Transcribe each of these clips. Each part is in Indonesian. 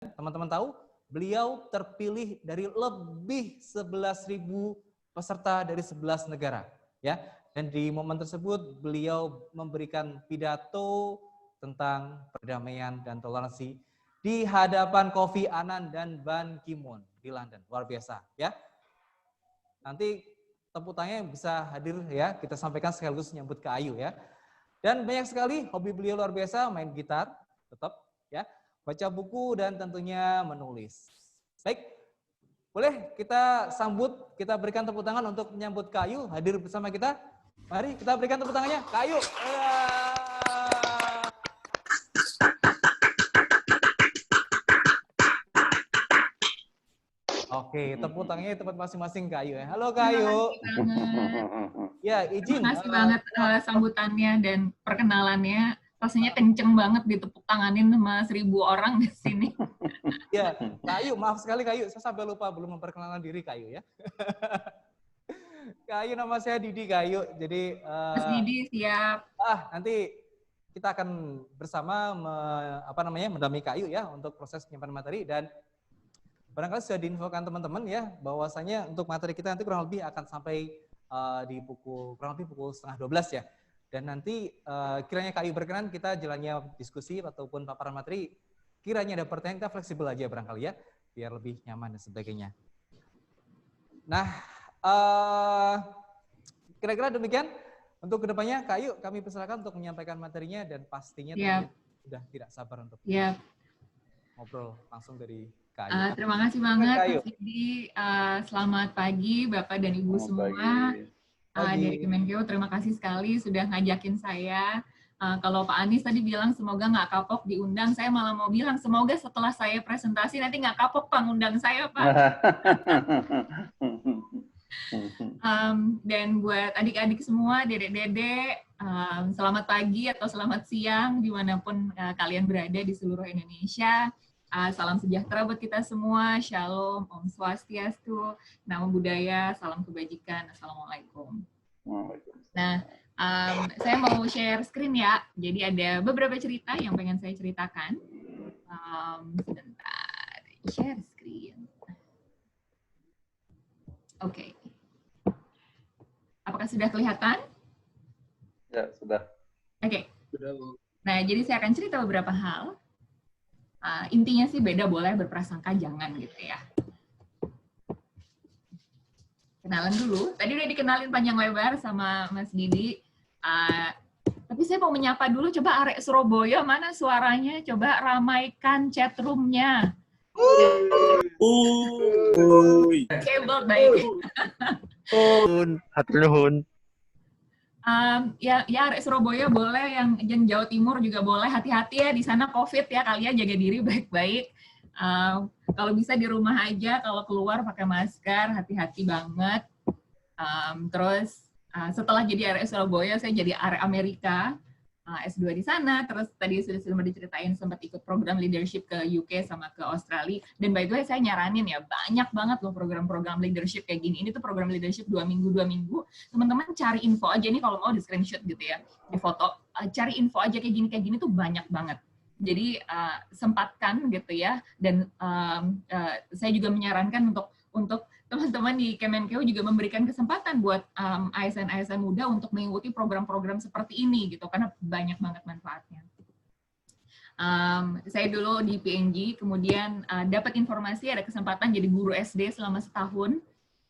teman-teman tahu, beliau terpilih dari lebih 11.000 peserta dari 11 negara, ya. Dan di momen tersebut beliau memberikan pidato tentang perdamaian dan toleransi di hadapan Kofi Annan dan Ban Ki-moon di London. Luar biasa, ya. Nanti tepuk tangannya bisa hadir ya, kita sampaikan sekaligus nyambut ke Ayu ya. Dan banyak sekali hobi beliau luar biasa, main gitar tetap ya, baca buku dan tentunya menulis. Baik, boleh kita sambut, kita berikan tepuk tangan untuk menyambut Kak Ayu hadir bersama kita. Mari kita berikan tepuk tangannya, Kak Ayu. Oke, tepuk tangannya tempat masing-masing Kak Ayu ya. Halo Kak Ayu. Ya, izin. Terima kasih banget sambutannya dan perkenalannya. Rasanya kenceng banget ditepuk tanganin sama 1.000 orang di sini. Ya, Kak Ayu, maaf sekali Kak Ayu, saya sampai lupa belum memperkenalkan diri Kak Ayu ya. Kak Ayu, nama saya Didi Kak Ayu. Jadi Mas Didi siap. Nanti kita akan bersama mendampingi Kak Ayu ya untuk proses penyimpanan materi, dan barangkali sudah diinfokan teman-teman ya bahwasanya untuk materi kita nanti kurang lebih akan sampai di kurang lebih pukul 11:30 ya. Dan nanti kiranya Kak Ayu berkenan kita jalannya diskusi ataupun paparan materi, kiranya ada pertanyaan kita fleksibel aja barangkali ya, biar lebih nyaman dan sebagainya. Nah, kira-kira demikian untuk kedepannya. Kak Ayu, kami persilakan untuk menyampaikan materinya dan pastinya sudah tidak sabar untuk ngobrol langsung dari Kak Ayu. Terima kasih banget Mas Didi. Selamat pagi Bapak dan Ibu semua. Dari Kemenkeu, terima kasih sekali sudah ngajakin saya. Kalau Pak Anies tadi bilang semoga nggak kapok diundang, saya malah mau bilang semoga setelah saya presentasi nanti nggak kapok Pak ngundang saya Pak. Dan buat adik-adik semua, dedek-dedek, selamat pagi atau selamat siang dimanapun kalian berada di seluruh Indonesia. Salam sejahtera buat kita semua, Shalom, Om Swastiastu, Namo Buddhaya, salam kebajikan, Assalamualaikum. Nah, saya mau share screen ya, jadi ada beberapa cerita yang pengen saya ceritakan. Sebentar, share screen. Oke. Apakah sudah kelihatan? Ya, sudah. Oke. Nah, jadi saya akan cerita beberapa hal. Intinya sih beda boleh, berprasangka jangan gitu ya. Kenalan dulu. Tadi udah dikenalin panjang lebar sama Mas Didi. Tapi saya mau menyapa dulu. Coba Arek Surabaya, mana suaranya? Coba ramaikan chat room-nya. Kabel baik. Hatur nuhun. Ya Arek Surabaya boleh, yang Jawa Timur juga boleh. Hati-hati ya di sana COVID ya, kalian jaga diri baik-baik. Kalau bisa di rumah aja, kalau keluar pakai masker, hati-hati banget. Terus setelah jadi Arek Surabaya, saya jadi Arek Amerika, S2 di sana. Terus tadi sudah diceritain sempat ikut program leadership ke UK sama ke Australia. Dan by the way saya nyaranin ya, banyak banget loh program-program leadership kayak gini. Ini tuh program leadership 2 minggu. Teman-teman cari info aja nih, kalau mau di screenshot gitu ya, di foto. Cari info aja kayak gini tuh banyak banget. Jadi sempatkan gitu ya. Dan saya juga menyarankan untuk teman-teman di Kemenkeu juga memberikan kesempatan buat ASN muda untuk mengikuti program-program seperti ini gitu, karena banyak banget manfaatnya. Saya dulu di PNG, kemudian dapat informasi ada kesempatan jadi guru SD selama setahun.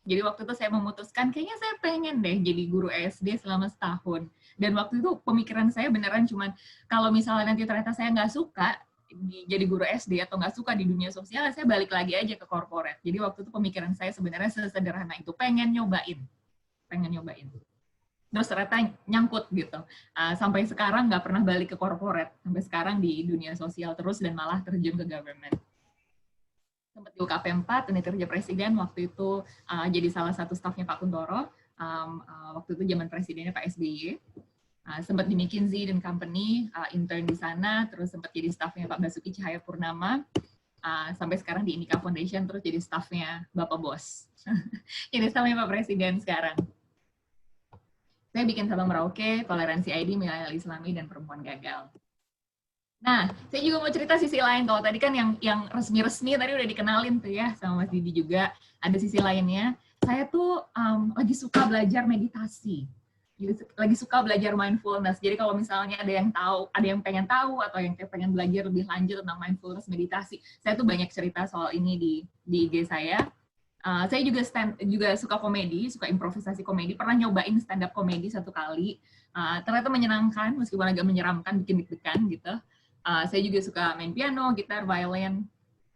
Jadi waktu itu saya memutuskan kayaknya saya pengen deh jadi guru SD selama setahun. Dan waktu itu pemikiran saya beneran cuman kalau misalnya nanti ternyata saya nggak suka jadi guru SD atau nggak suka di dunia sosial, saya balik lagi aja ke corporate. Jadi waktu itu pemikiran saya sebenarnya sesederhana itu, pengen nyobain. Terus ternyata nyangkut gitu. Sampai sekarang nggak pernah balik ke corporate. Sampai sekarang di dunia sosial terus dan malah terjun ke government. Sempat di UKP 4, unit kerja presiden, waktu itu jadi salah satu stafnya Pak Kuntoro. Waktu itu zaman presidennya Pak SBY. Sempat di McKinsey dan Company, intern di sana, terus sempat jadi staffnya Pak Basuki Cahayapurnama, sampai sekarang di Indika Foundation, terus jadi staffnya Bapak Bos. Jadi staffnya Pak Presiden sekarang. Saya bikin Sabang Merauke, Toleransi ID, Milenial Islami, dan Perempuan Gagal. Nah, saya juga mau cerita sisi lain. Kalau tadi kan yang resmi-resmi tadi udah dikenalin tuh ya sama Mas Didi juga. Ada sisi lainnya. Saya tuh lagi suka belajar meditasi. Lagi suka belajar mindfulness. Jadi kalau misalnya ada yang pengen tahu atau yang pengen belajar lebih lanjut tentang mindfulness meditasi, saya tuh banyak cerita soal ini di IG saya. Saya juga suka komedi, suka improvisasi komedi. Pernah nyobain stand up komedi 1 kali. Ternyata menyenangkan, meskipun agak menyeramkan, bikin deg-degan gitu. Saya juga suka main piano, gitar, violin.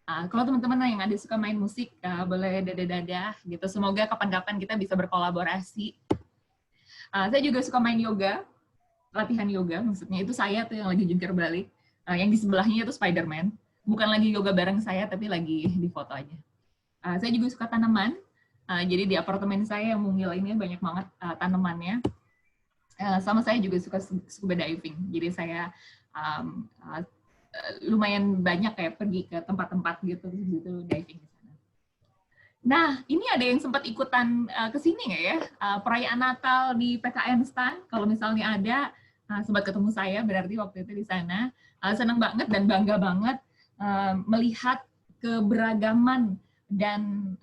Kalau teman-teman yang ada suka main musik, boleh dadah-dadah gitu. Semoga kapan-kapan kita bisa berkolaborasi. Saya juga suka main yoga, latihan yoga. Maksudnya itu saya tuh yang lagi jungkir balik. Yang di sebelahnya itu Spider-Man. Bukan lagi yoga bareng saya, tapi lagi di foto aja. Saya juga suka tanaman. Jadi di apartemen saya yang mungil ini banyak banget tanamannya. Sama saya juga suka scuba diving. Jadi saya lumayan banyak kayak pergi ke tempat-tempat gitu diving di sana. Nah, ini ada yang sempat ikutan ke sini nggak ya? Perayaan Natal di PKN STAN, kalau misalnya ada, sempat ketemu saya berarti waktu itu di sana. Senang banget dan bangga banget melihat keberagaman dan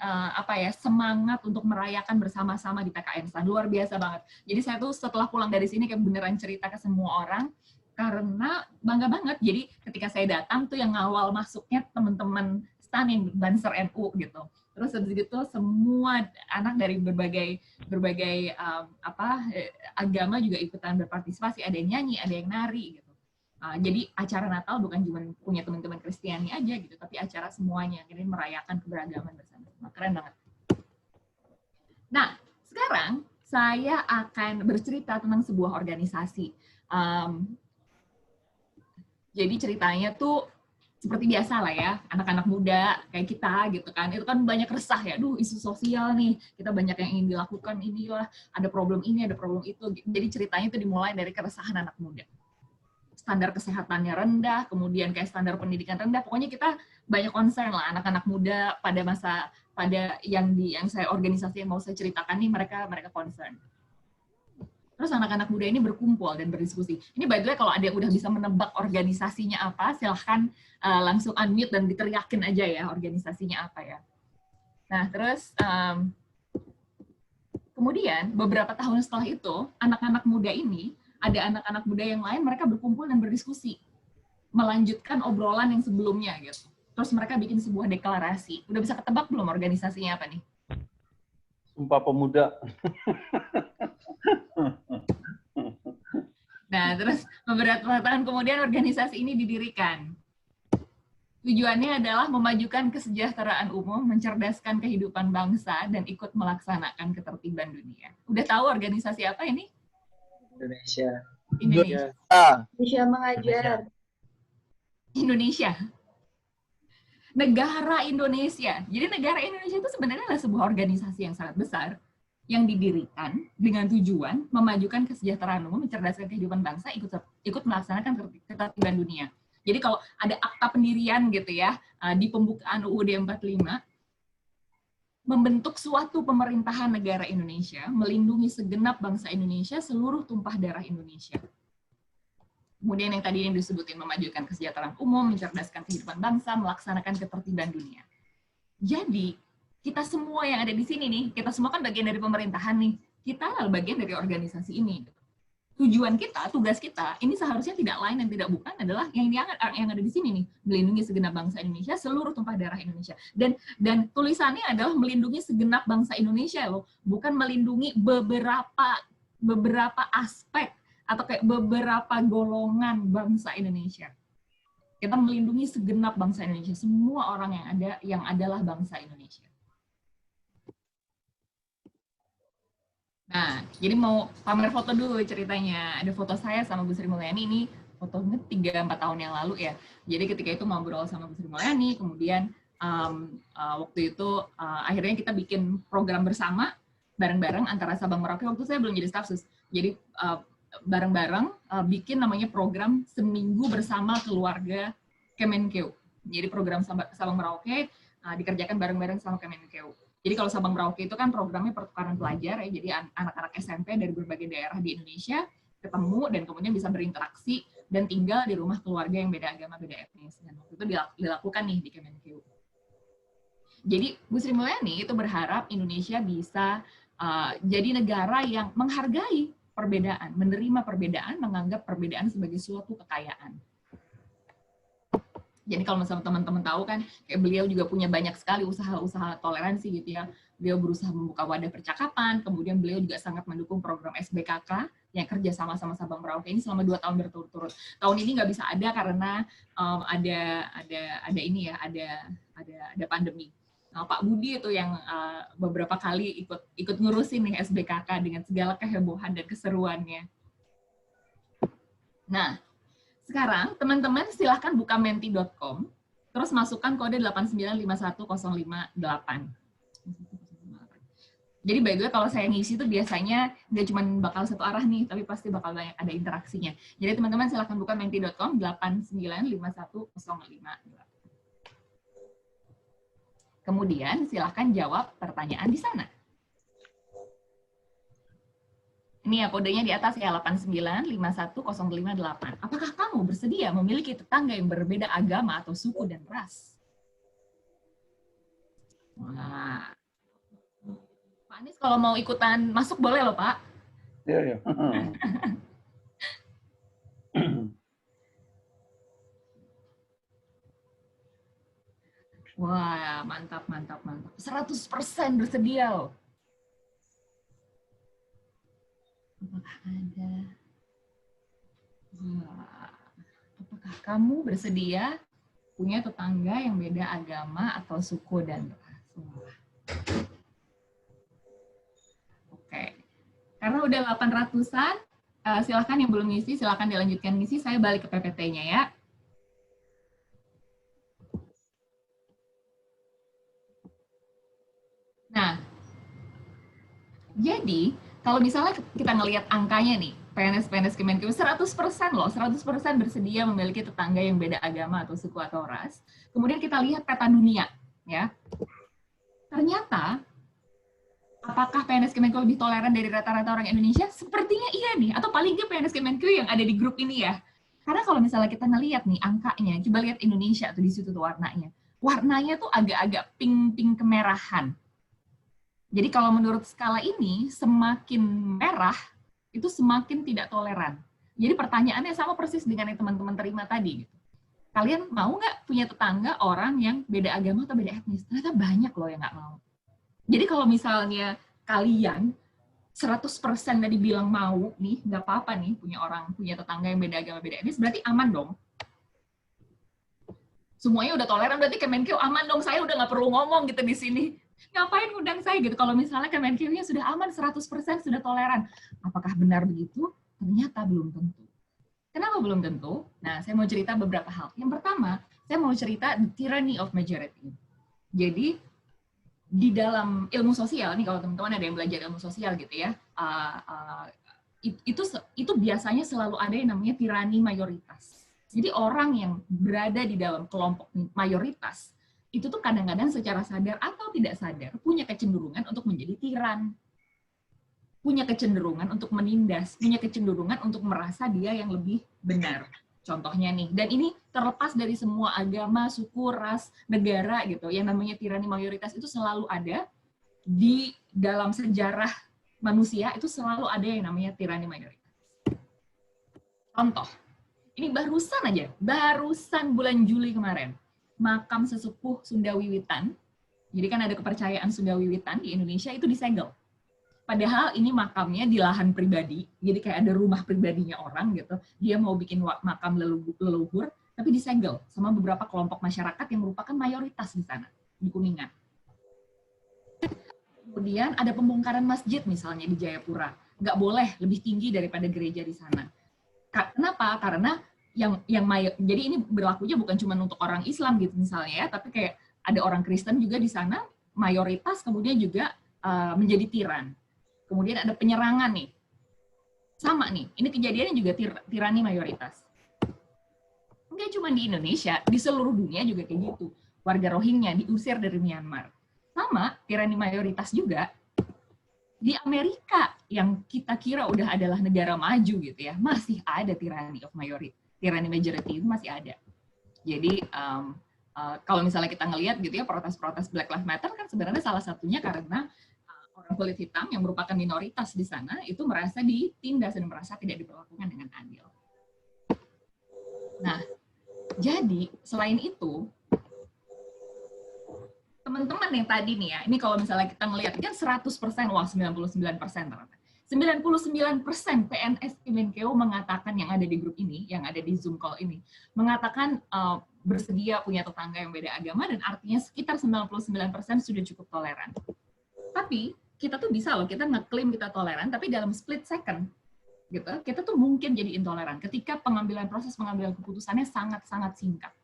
semangat untuk merayakan bersama-sama di PKN STAN. Luar biasa banget. Jadi saya tuh setelah pulang dari sini kayak beneran cerita ke semua orang, karena bangga banget. Jadi ketika saya datang tuh yang awal masuknya teman-teman STAN yang Banser NU gitu. Terus habis itu semua anak dari berbagai agama juga ikutan berpartisipasi. Ada yang nyanyi, ada yang nari gitu. Jadi acara Natal bukan cuma punya teman-teman Kristiani aja gitu, tapi acara semuanya. Jadi merayakan keberagaman bersama. Keren banget. Nah, sekarang saya akan bercerita tentang sebuah organisasi. Jadi ceritanya tuh seperti biasa lah ya, anak-anak muda kayak kita gitu kan, itu kan banyak resah ya, isu sosial nih, kita banyak yang ingin dilakukan, inilah, ada problem ini, ada problem itu. Jadi ceritanya itu dimulai dari keresahan anak muda. Standar kesehatannya rendah, kemudian kayak standar pendidikan rendah, pokoknya kita banyak concern lah, anak-anak muda pada yang saya organisasi yang mau saya ceritakan nih, mereka concern. Terus anak-anak muda ini berkumpul dan berdiskusi. Ini by the way kalau ada yang udah bisa menebak organisasinya apa, silahkan langsung unmute dan diteriakin aja ya organisasinya apa ya. Nah terus kemudian beberapa tahun setelah itu, anak-anak muda ini, ada anak-anak muda yang lain, mereka berkumpul dan berdiskusi. Melanjutkan obrolan yang sebelumnya gitu. Terus mereka bikin sebuah deklarasi. Udah bisa ketebak belum organisasinya apa nih? Sumpah Pemuda. Nah, terus beberapa tahun kemudian organisasi ini didirikan. Tujuannya adalah memajukan kesejahteraan umum, mencerdaskan kehidupan bangsa, dan ikut melaksanakan ketertiban dunia. Udah tahu organisasi apa ini? Indonesia. Indonesia Mengajar. Indonesia. Negara Indonesia. Jadi negara Indonesia itu sebenarnya adalah sebuah organisasi yang sangat besar, yang didirikan dengan tujuan memajukan kesejahteraan umum, mencerdaskan kehidupan bangsa, ikut melaksanakan ketertiban dunia. Jadi kalau ada akta pendirian gitu ya, di pembukaan UUD 45, membentuk suatu pemerintahan negara Indonesia, melindungi segenap bangsa Indonesia, seluruh tumpah darah Indonesia. Kemudian yang tadi yang disebutin, memajukan kesejahteraan umum, mencerdaskan kehidupan bangsa, melaksanakan ketertiban dunia. Jadi, kita semua yang ada di sini nih, kita semua kan bagian dari pemerintahan nih, kita adalah bagian dari organisasi ini. Tujuan kita, tugas kita, ini seharusnya tidak lain dan tidak bukan adalah yang ada di sini nih, melindungi segenap bangsa Indonesia, seluruh tumpah darah Indonesia. Dan tulisannya adalah melindungi segenap bangsa Indonesia loh, bukan melindungi beberapa aspek atau kayak beberapa golongan bangsa Indonesia. Kita melindungi segenap bangsa Indonesia, semua orang yang adalah bangsa Indonesia. Nah, jadi mau pamer foto dulu ceritanya. Ada foto saya sama Bu Sri Mulyani, ini fotonya 3-4 tahun yang lalu ya. Jadi ketika itu ngobrol sama Bu Sri Mulyani, kemudian waktu itu akhirnya kita bikin program bersama, bareng-bareng antara Sabang Merauke, waktu saya belum jadi staf sus. Jadi bareng-bareng bikin namanya program Seminggu Bersama Keluarga Kemenkeu. Jadi program Sabang Merauke dikerjakan bareng-bareng sama Kemenkeu. Jadi kalau Sabang Merauke itu kan programnya pertukaran pelajar ya, jadi anak-anak SMP dari berbagai daerah di Indonesia ketemu dan kemudian bisa berinteraksi dan tinggal di rumah keluarga yang beda agama, beda etnis. Dan waktu itu dilakukan nih di Kemenkeu. Jadi Bu Sri Mulyani itu berharap Indonesia bisa jadi negara yang menghargai perbedaan, menerima perbedaan, menganggap perbedaan sebagai suatu kekayaan. Jadi kalau misalnya teman-teman tahu kan, kayak beliau juga punya banyak sekali usaha-usaha toleransi gitu ya. Beliau berusaha membuka wadah percakapan, kemudian beliau juga sangat mendukung program SBKK yang kerja sama Sabang Merauke ini selama 2 tahun berturut-turut. Tahun ini nggak bisa ada karena ada pandemi. Nah, Pak Budi itu yang beberapa kali ikut ngurusin nih SBKK dengan segala kehebohan dan keseruannya. Nah, sekarang teman-teman silahkan buka menti.com, terus masukkan kode 8951058. Jadi by the way, kalau saya ngisi itu biasanya nggak cuma bakal satu arah nih, tapi pasti bakal banyak ada interaksinya. Jadi teman-teman silahkan buka menti.com 8951058. Kemudian silahkan jawab pertanyaan di sana. Ini ya kodenya di atas ya, 8951058. Apakah kamu bersedia memiliki tetangga yang berbeda agama atau suku dan ras? Nah, Pak Anies kalau mau ikutan masuk boleh loh Pak. Iya, ya. Wah, mantap. 100% bersedia loh. Apakah ada? Apakah kamu bersedia punya tetangga yang beda agama atau suku dan ras? Oke. Karena udah 800-an, silakan yang belum ngisi, silakan dilanjutkan ngisi. Saya balik ke PPT-nya ya. Nah, jadi kalau misalnya kita ngelihat angkanya nih, PNS Kemenkeu 100% loh, 100% bersedia memiliki tetangga yang beda agama atau suku atau ras. Kemudian kita lihat peta dunia, ya. Ternyata, apakah PNS Kemenkeu lebih toleran dari rata-rata orang Indonesia? Sepertinya iya nih, atau paling nggak PNS Kemenkeu yang ada di grup ini ya. Karena kalau misalnya kita ngelihat nih angkanya, coba lihat Indonesia tuh di situ tuh warnanya. Warnanya tuh agak-agak pink kemerahan. Jadi kalau menurut skala ini, semakin merah, itu semakin tidak toleran. Jadi pertanyaannya sama persis dengan yang teman-teman terima tadi. Kalian mau nggak punya tetangga orang yang beda agama atau beda etnis? Ternyata banyak loh yang nggak mau. Jadi kalau misalnya kalian 100% tadi bilang mau, nih nggak apa-apa nih punya tetangga yang beda agama, beda etnis, berarti aman dong. Semuanya udah toleran, berarti Kemenkeu aman dong. Saya udah nggak perlu ngomong gitu di sini. Ngapain ngundang saya gitu? Kalau misalnya Kemenkeu-nya sudah aman, 100% sudah toleran. Apakah benar begitu? Ternyata belum tentu. Kenapa belum tentu? Nah, saya mau cerita beberapa hal. Yang pertama, saya mau cerita the tyranny of majority. Jadi, di dalam ilmu sosial, nih kalau teman-teman ada yang belajar ilmu sosial gitu ya, itu biasanya selalu ada yang namanya tirani mayoritas. Jadi orang yang berada di dalam kelompok mayoritas, itu tuh kadang-kadang secara sadar atau tidak sadar punya kecenderungan untuk menjadi tiran. Punya kecenderungan untuk menindas, punya kecenderungan untuk merasa dia yang lebih benar. Contohnya nih, dan ini terlepas dari semua agama, suku, ras, negara gitu. Yang namanya tirani mayoritas itu selalu ada di dalam sejarah manusia, itu selalu ada yang namanya tirani mayoritas. Contoh, ini barusan bulan Juli kemarin, makam sesepuh Sunda Wiwitan, jadi kan ada kepercayaan Sunda Wiwitan di Indonesia itu disegel. Padahal ini makamnya di lahan pribadi, jadi kayak ada rumah pribadinya orang gitu. Dia mau bikin makam leluhur, tapi disegel sama beberapa kelompok masyarakat yang merupakan mayoritas di sana, di Kuningan. Kemudian ada pembongkaran masjid misalnya di Jayapura, nggak boleh lebih tinggi daripada gereja di sana. Kenapa? Karena jadi ini berlakunya bukan cuma untuk orang Islam gitu misalnya ya, tapi kayak ada orang Kristen juga di sana, mayoritas kemudian juga menjadi tiran. Kemudian ada penyerangan nih. Sama nih, ini kejadiannya juga tirani mayoritas. Nggak cuma di Indonesia, di seluruh dunia juga kayak gitu. Warga Rohingya diusir dari Myanmar. Sama, tirani mayoritas juga. Di Amerika, yang kita kira udah adalah negara maju gitu ya, masih ada tyranny of majority. tyranny majority itu masih ada. Jadi kalau misalnya kita ngelihat gitu ya, protes-protes Black Lives Matter kan sebenarnya salah satunya karena orang kulit hitam yang merupakan minoritas di sana itu merasa ditindas dan merasa tidak diperlakukan dengan adil. Nah, jadi selain itu, teman-teman yang tadi nih ya, ini kalau misalnya kita ngelihat kan 100%, wah 99% ternyata. 99% PNS Kemenkeu mengatakan yang ada di grup ini, yang ada di Zoom call ini, mengatakan bersedia punya tetangga yang beda agama dan artinya sekitar 99% sudah cukup toleran. Tapi kita tuh bisa loh, kita ngeklaim kita toleran, tapi dalam split second, gitu, kita tuh mungkin jadi intoleran ketika proses pengambilan keputusannya sangat-sangat singkat.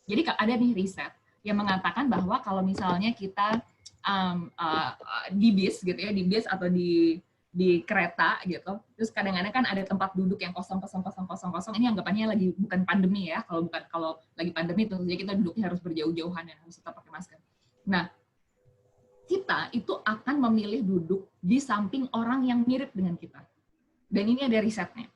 Jadi ada nih riset yang mengatakan bahwa kalau misalnya kita di bis gitu ya, di bis atau di kereta gitu, terus kadang-kadang kan ada tempat duduk yang kosong, ini anggapannya lagi bukan pandemi ya, kalau lagi pandemi tentu saja kita duduknya harus berjauh-jauhan dan harus tetap pakai masker. Nah, kita itu akan memilih duduk di samping orang yang mirip dengan kita. Dan ini ada risetnya.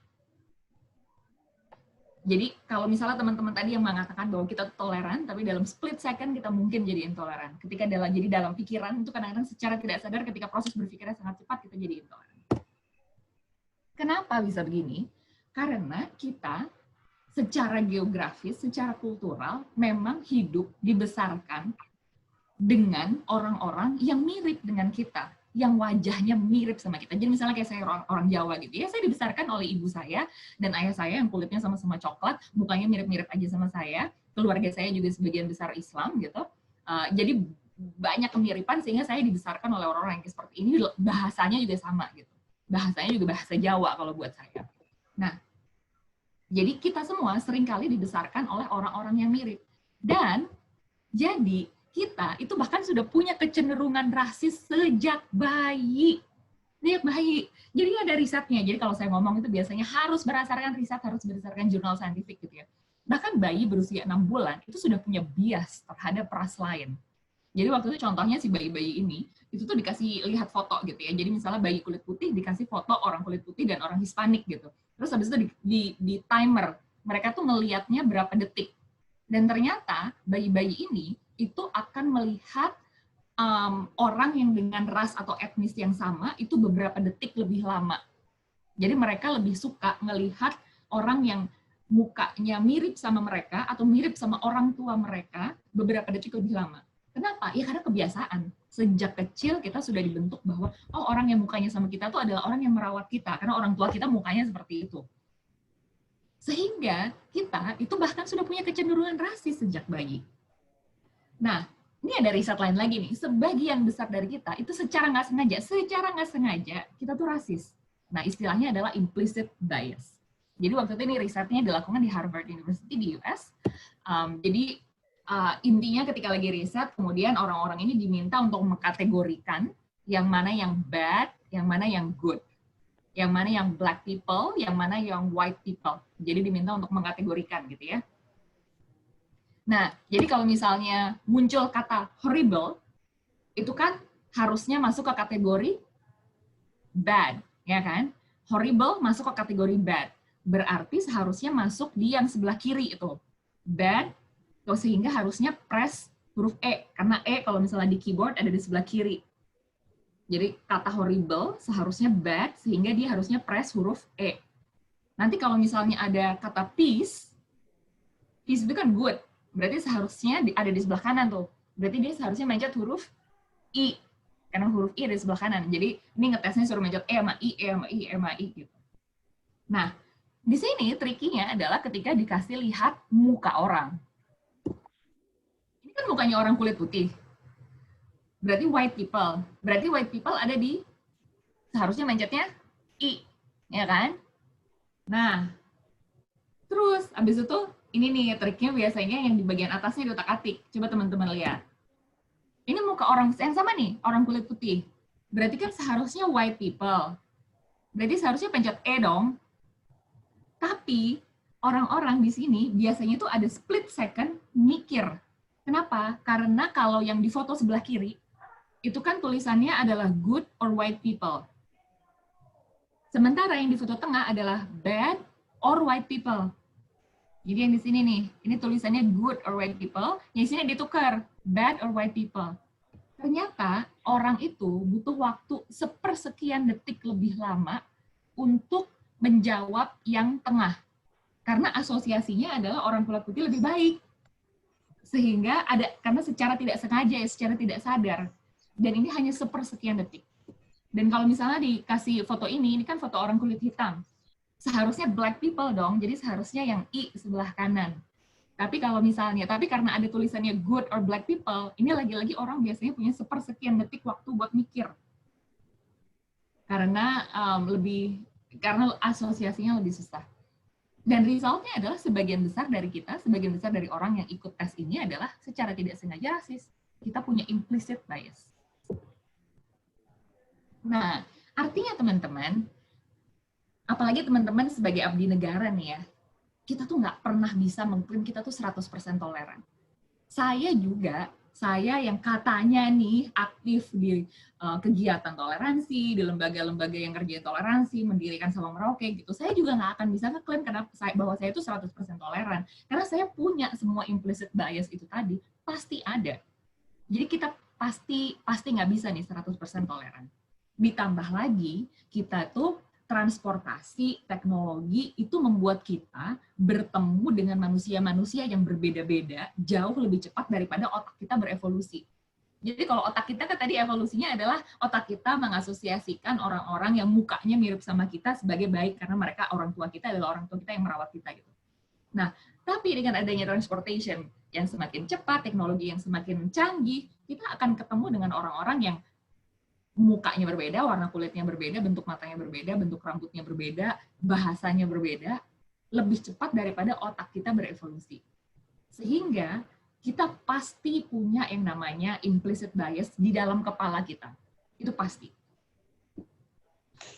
Jadi kalau misalnya teman-teman tadi yang mengatakan bahwa kita toleran, tapi dalam split second kita mungkin jadi intoleran. Ketika dalam pikiran itu kadang-kadang secara tidak sadar ketika proses berpikirnya sangat cepat kita jadi intoleran. Kenapa bisa begini? Karena kita secara geografis, secara kultural memang hidup dibesarkan dengan orang-orang yang mirip dengan kita, yang wajahnya mirip sama kita. Jadi misalnya kayak saya orang Jawa gitu ya, saya dibesarkan oleh ibu saya dan ayah saya yang kulitnya sama-sama coklat, mukanya mirip-mirip aja sama saya, keluarga saya juga sebagian besar Islam gitu. Jadi banyak kemiripan sehingga saya dibesarkan oleh orang-orang yang seperti ini, bahasanya juga sama gitu. Bahasanya juga bahasa Jawa kalau buat saya. Nah, jadi kita semua seringkali dibesarkan oleh orang-orang yang mirip. Dan jadi kita itu bahkan sudah punya kecenderungan rasis sejak bayi. Sejak bayi. Jadi ada risetnya. Jadi kalau saya ngomong itu biasanya harus berdasarkan riset, harus berdasarkan jurnal saintifik gitu ya. Bahkan bayi berusia 6 bulan itu sudah punya bias terhadap ras lain. Jadi waktu itu contohnya si bayi-bayi ini, itu tuh dikasih lihat foto gitu ya. Jadi misalnya bayi kulit putih dikasih foto orang kulit putih dan orang Hispanik gitu. Terus habis itu di timer, mereka tuh ngelihatnya berapa detik. Dan ternyata bayi-bayi ini itu akan melihat orang yang dengan ras atau etnis yang sama itu beberapa detik lebih lama. Jadi mereka lebih suka melihat orang yang mukanya mirip sama mereka atau mirip sama orang tua mereka beberapa detik lebih lama. Kenapa? Ya karena kebiasaan. Sejak kecil kita sudah dibentuk bahwa orang yang mukanya sama kita itu adalah orang yang merawat kita karena orang tua kita mukanya seperti itu. Sehingga kita itu bahkan sudah punya kecenderungan rasis sejak bayi. Nah, ini ada riset lain lagi nih. Sebagian besar dari kita itu secara nggak sengaja kita tuh rasis. Nah, istilahnya adalah implicit bias. Jadi waktu itu ini risetnya dilakukan di Harvard University di US. Jadi intinya ketika lagi riset, kemudian orang-orang ini diminta untuk mengkategorikan yang mana yang bad, yang mana yang good. Yang mana yang black people, yang mana yang white people. Jadi diminta untuk mengkategorikan gitu ya. Nah, jadi kalau misalnya muncul kata horrible, itu kan harusnya masuk ke kategori bad, ya kan? Horrible masuk ke kategori bad. Berarti seharusnya masuk di yang sebelah kiri itu. Bad, sehingga harusnya press huruf E. Karena E kalau misalnya di keyboard ada di sebelah kiri. Jadi kata horrible seharusnya bad, sehingga dia harusnya press huruf E. Nanti kalau misalnya ada kata peace itu kan good. Berarti seharusnya ada di sebelah kanan tuh. Berarti dia seharusnya mencet huruf I. Karena huruf I ada di sebelah kanan. Jadi ini ngetesnya suruh mencet E sama I, E sama I, E sama I gitu. Nah, di sini trikinya adalah ketika dikasih lihat muka orang. Ini kan mukanya orang kulit putih. Berarti white people. Berarti white people ada di seharusnya mencetnya I. Ya kan? Nah, terus abis itu ini nih triknya biasanya yang di bagian atasnya diotak-atik. Coba teman-teman lihat. Ini muka orang yang sama nih, orang kulit putih. Berarti kan seharusnya white people. Berarti seharusnya pencet E dong. Tapi orang-orang di sini biasanya tuh ada split second mikir. Kenapa? Karena kalau yang di foto sebelah kiri, itu kan tulisannya adalah good or white people. Sementara yang di foto tengah adalah bad or white people. Jadi yang di sini nih, ini tulisannya good or white people, yang di sini ditukar bad or white people. Ternyata orang itu butuh waktu sepersekian detik lebih lama untuk menjawab yang tengah. Karena asosiasinya adalah orang kulit putih lebih baik. Sehingga karena secara tidak sengaja, secara tidak sadar. Dan ini hanya sepersekian detik. Dan kalau misalnya dikasih foto ini kan foto orang kulit hitam. Seharusnya black people dong, jadi seharusnya yang I sebelah kanan. Tapi karena ada tulisannya good or black people, ini lagi-lagi orang biasanya punya sepersekian detik waktu buat mikir. Karena karena asosiasinya lebih susah. Dan resultnya adalah sebagian besar dari orang yang ikut tes ini adalah secara tidak sengaja rasis. Kita punya implicit bias. Nah, artinya teman-teman, apalagi teman-teman sebagai abdi negara nih ya, kita tuh nggak pernah bisa mengklaim kita tuh 100% toleran. Saya yang katanya nih aktif di kegiatan toleransi, di lembaga-lembaga yang kerja toleransi, mendirikan Sabang Merauke gitu, saya juga nggak akan bisa ngeklaim bahwa saya itu 100% toleran. Karena saya punya semua implicit bias itu tadi, pasti ada. Jadi kita pasti nggak bisa nih 100% toleran. Ditambah lagi, kita tuh transportasi, teknologi itu membuat kita bertemu dengan manusia-manusia yang berbeda-beda jauh lebih cepat daripada otak kita berevolusi. Jadi kalau otak kita kan tadi evolusinya adalah otak kita mengasosiasikan orang-orang yang mukanya mirip sama kita sebagai baik karena mereka orang tua kita adalah orang tua kita yang merawat kita gitu. Nah, tapi dengan adanya transportation yang semakin cepat, teknologi yang semakin canggih, kita akan ketemu dengan orang-orang yang mukanya berbeda, warna kulitnya berbeda, bentuk matanya berbeda, bentuk rambutnya berbeda, bahasanya berbeda, lebih cepat daripada otak kita berevolusi. Sehingga kita pasti punya yang namanya implicit bias di dalam kepala kita. Itu pasti.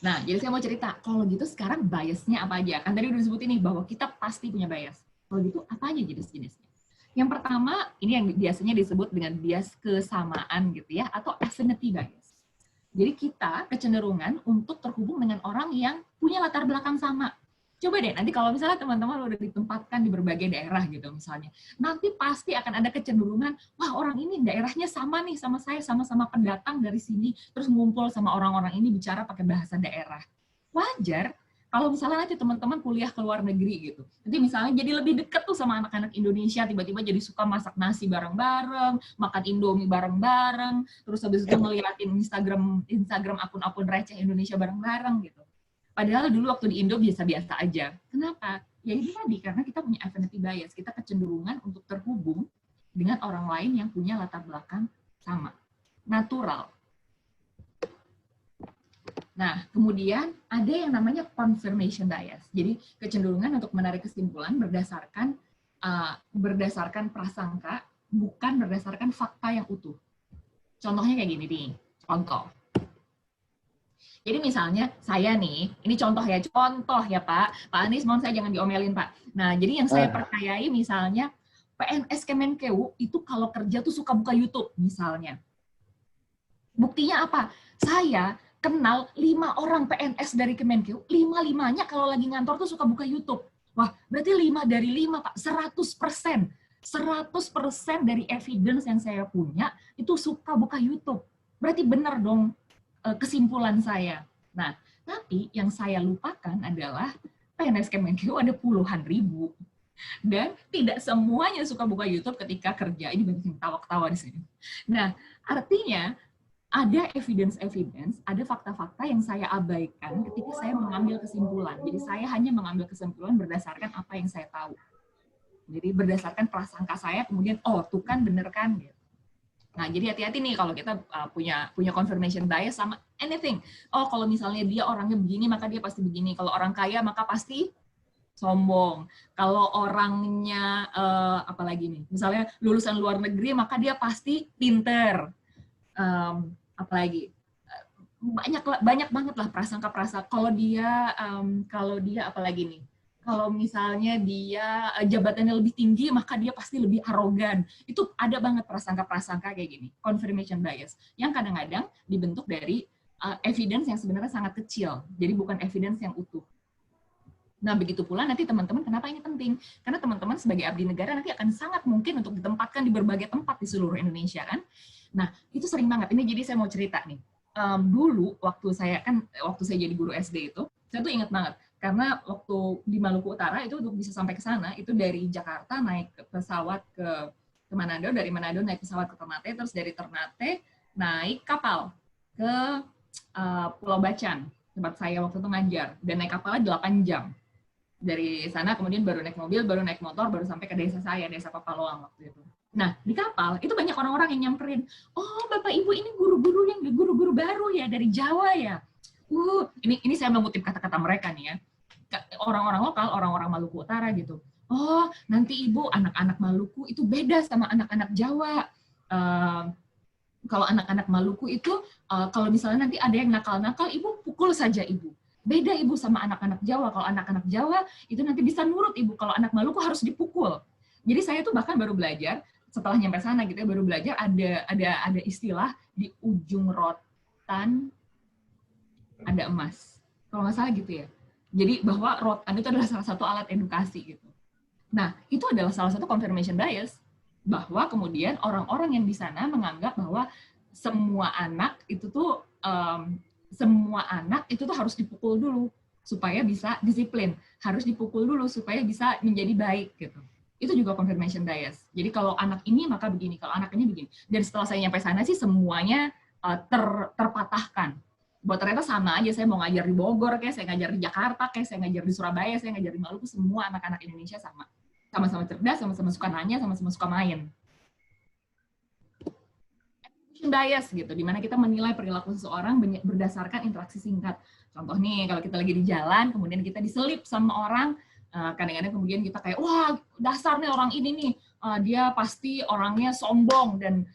Nah, jadi saya mau cerita, kalau gitu sekarang biasnya apa aja? Kan tadi udah disebut ini, bahwa kita pasti punya bias. Kalau gitu, apa aja jenis-jenisnya? Yang pertama, ini yang biasanya disebut dengan bias kesamaan gitu ya, atau affinity bias. Jadi kita kecenderungan untuk terhubung dengan orang yang punya latar belakang sama. Coba deh, nanti kalau misalnya teman-teman udah ditempatkan di berbagai daerah gitu misalnya, nanti pasti akan ada kecenderungan, wah orang ini daerahnya sama nih sama saya, sama-sama pendatang dari sini, terus ngumpul sama orang-orang ini bicara pakai bahasa daerah. Wajar, kalau misalnya nanti teman-teman kuliah ke luar negeri gitu, nanti misalnya jadi lebih deket tuh sama anak-anak Indonesia, tiba-tiba jadi suka masak nasi bareng-bareng, makan Indomie bareng-bareng, terus habis itu ngeliatin Instagram akun-akun receh Indonesia bareng-bareng gitu. Padahal dulu waktu di Indo biasa-biasa aja. Kenapa? Ya ini tadi, karena kita punya affinity bias, kita kecenderungan untuk terhubung dengan orang lain yang punya latar belakang sama. Natural. Nah, kemudian ada yang namanya confirmation bias. Jadi kecenderungan untuk menarik kesimpulan berdasarkan prasangka, bukan berdasarkan fakta yang utuh. Contohnya kayak gini nih, contoh. Jadi misalnya saya nih, ini contoh ya Pak Anies, mohon saya jangan diomelin Pak. Nah, jadi yang saya percayai misalnya PNS Kemenkeu itu kalau kerja tuh suka buka YouTube misalnya. Buktinya apa? Saya kenal 5 orang PNS dari Kemenkeu, 5-5-nya kalau lagi ngantor tuh suka buka YouTube. Wah, berarti 5 dari 5 Pak, 100%. 100% dari evidence yang saya punya itu suka buka YouTube. Berarti benar dong kesimpulan saya. Nah, tapi yang saya lupakan adalah PNS Kemenkeu ada puluhan ribu. Dan tidak semuanya suka buka YouTube ketika kerja. Ini banyak tawa-tawa di sini. Nah, artinya ada evidence, ada fakta-fakta yang saya abaikan ketika saya mengambil kesimpulan. Jadi saya hanya mengambil kesimpulan berdasarkan apa yang saya tahu. Jadi berdasarkan prasangka saya, kemudian, oh tuh kan bener kan, gitu. Nah, jadi hati-hati nih kalau kita punya confirmation bias sama anything. Oh, kalau misalnya dia orangnya begini, maka dia pasti begini. Kalau orang kaya, maka pasti sombong. Kalau orangnya, apalagi nih, misalnya lulusan luar negeri, maka dia pasti pinter. Apalagi banyak banget lah prasangka-prasangka. Kalau dia apalagi nih, kalau misalnya dia jabatannya lebih tinggi, maka dia pasti lebih arogan. Itu ada banget prasangka-prasangka kayak gini, confirmation bias, yang kadang-kadang dibentuk dari evidence yang sebenarnya sangat kecil, jadi bukan evidence yang utuh. Nah, begitu pula nanti teman-teman, kenapa ini penting? Karena teman-teman sebagai abdi negara nanti akan sangat mungkin untuk ditempatkan di berbagai tempat di seluruh Indonesia kan. Nah, itu sering banget. Ini jadi saya mau cerita nih. Dulu waktu saya jadi guru SD itu, saya tuh ingat banget. Karena waktu di Maluku Utara itu untuk bisa sampai ke sana, itu dari Jakarta naik pesawat ke Manado, dari Manado naik pesawat ke Ternate, terus dari Ternate naik kapal ke Pulau Bacan, tempat saya waktu itu ngajar. Dan naik kapalnya 8 jam. Dari sana kemudian baru naik mobil, baru naik motor, baru sampai ke desa saya, desa Papaloang waktu itu. Nah, di kapal itu banyak orang-orang yang nyamperin, oh Bapak Ibu ini guru-guru baru ya dari Jawa ya. Ini saya mengutip kata-kata mereka nih ya. Orang-orang lokal, orang-orang Maluku Utara gitu. Oh, nanti Ibu anak-anak Maluku itu beda sama anak-anak Jawa. Kalau anak-anak Maluku itu kalau misalnya nanti ada yang nakal-nakal, Ibu pukul saja Ibu. Beda Ibu sama anak-anak Jawa. Kalau anak-anak Jawa itu nanti bisa nurut Ibu. Kalau anak Maluku harus dipukul. Jadi saya tuh bahkan baru belajar setelah nyampe sana gitu ya, baru belajar ada istilah di ujung rotan ada emas. Kalau nggak salah gitu ya. Jadi bahwa rotan itu adalah salah satu alat edukasi gitu. Nah, itu adalah salah satu confirmation bias bahwa kemudian orang-orang yang di sana menganggap bahwa semua anak itu tuh harus dipukul dulu supaya bisa disiplin, harus dipukul dulu supaya bisa menjadi baik gitu. Itu juga confirmation bias. Jadi kalau anak ini maka begini, kalau anak ini begini. Dan setelah saya nyampe sana sih semuanya terpatahkan. Buat ternyata sama aja, saya mau ngajar di Bogor, kayak saya ngajar di Jakarta, kayak saya ngajar di Surabaya, saya ngajar di Maluku, semua anak-anak Indonesia sama. Sama-sama cerdas, sama-sama suka nanya, sama-sama suka main. Bias gitu, dimana kita menilai perilaku seseorang berdasarkan interaksi singkat. Contoh nih, kalau kita lagi di jalan, kemudian kita diselip sama orang, kadang-kadang kemudian kita kayak, wah dasar nih orang ini nih, dia pasti orangnya sombong dan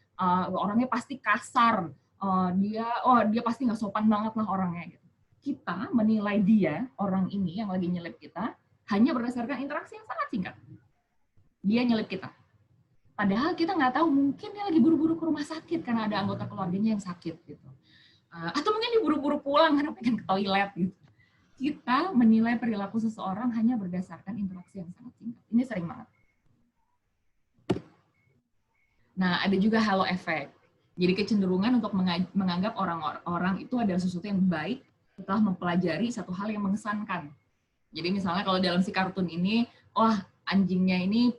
orangnya pasti kasar, dia pasti nggak sopan banget lah orangnya. Gitu. Kita menilai dia, orang ini yang lagi nyelip kita, hanya berdasarkan interaksi yang sangat singkat. Dia nyelip kita. Padahal kita nggak tahu, mungkin dia lagi buru-buru ke rumah sakit karena ada anggota keluarganya yang sakit gitu. Atau mungkin dia buru-buru pulang karena pengen ke toilet gitu. Kita menilai perilaku seseorang hanya berdasarkan interaksi yang sangat singkat. Ini sering banget. Nah, ada juga halo effect. Jadi kecenderungan untuk menganggap orang-orang itu adalah sesuatu yang baik setelah mempelajari satu hal yang mengesankan. Jadi misalnya kalau dalam si kartun ini, wah anjingnya ini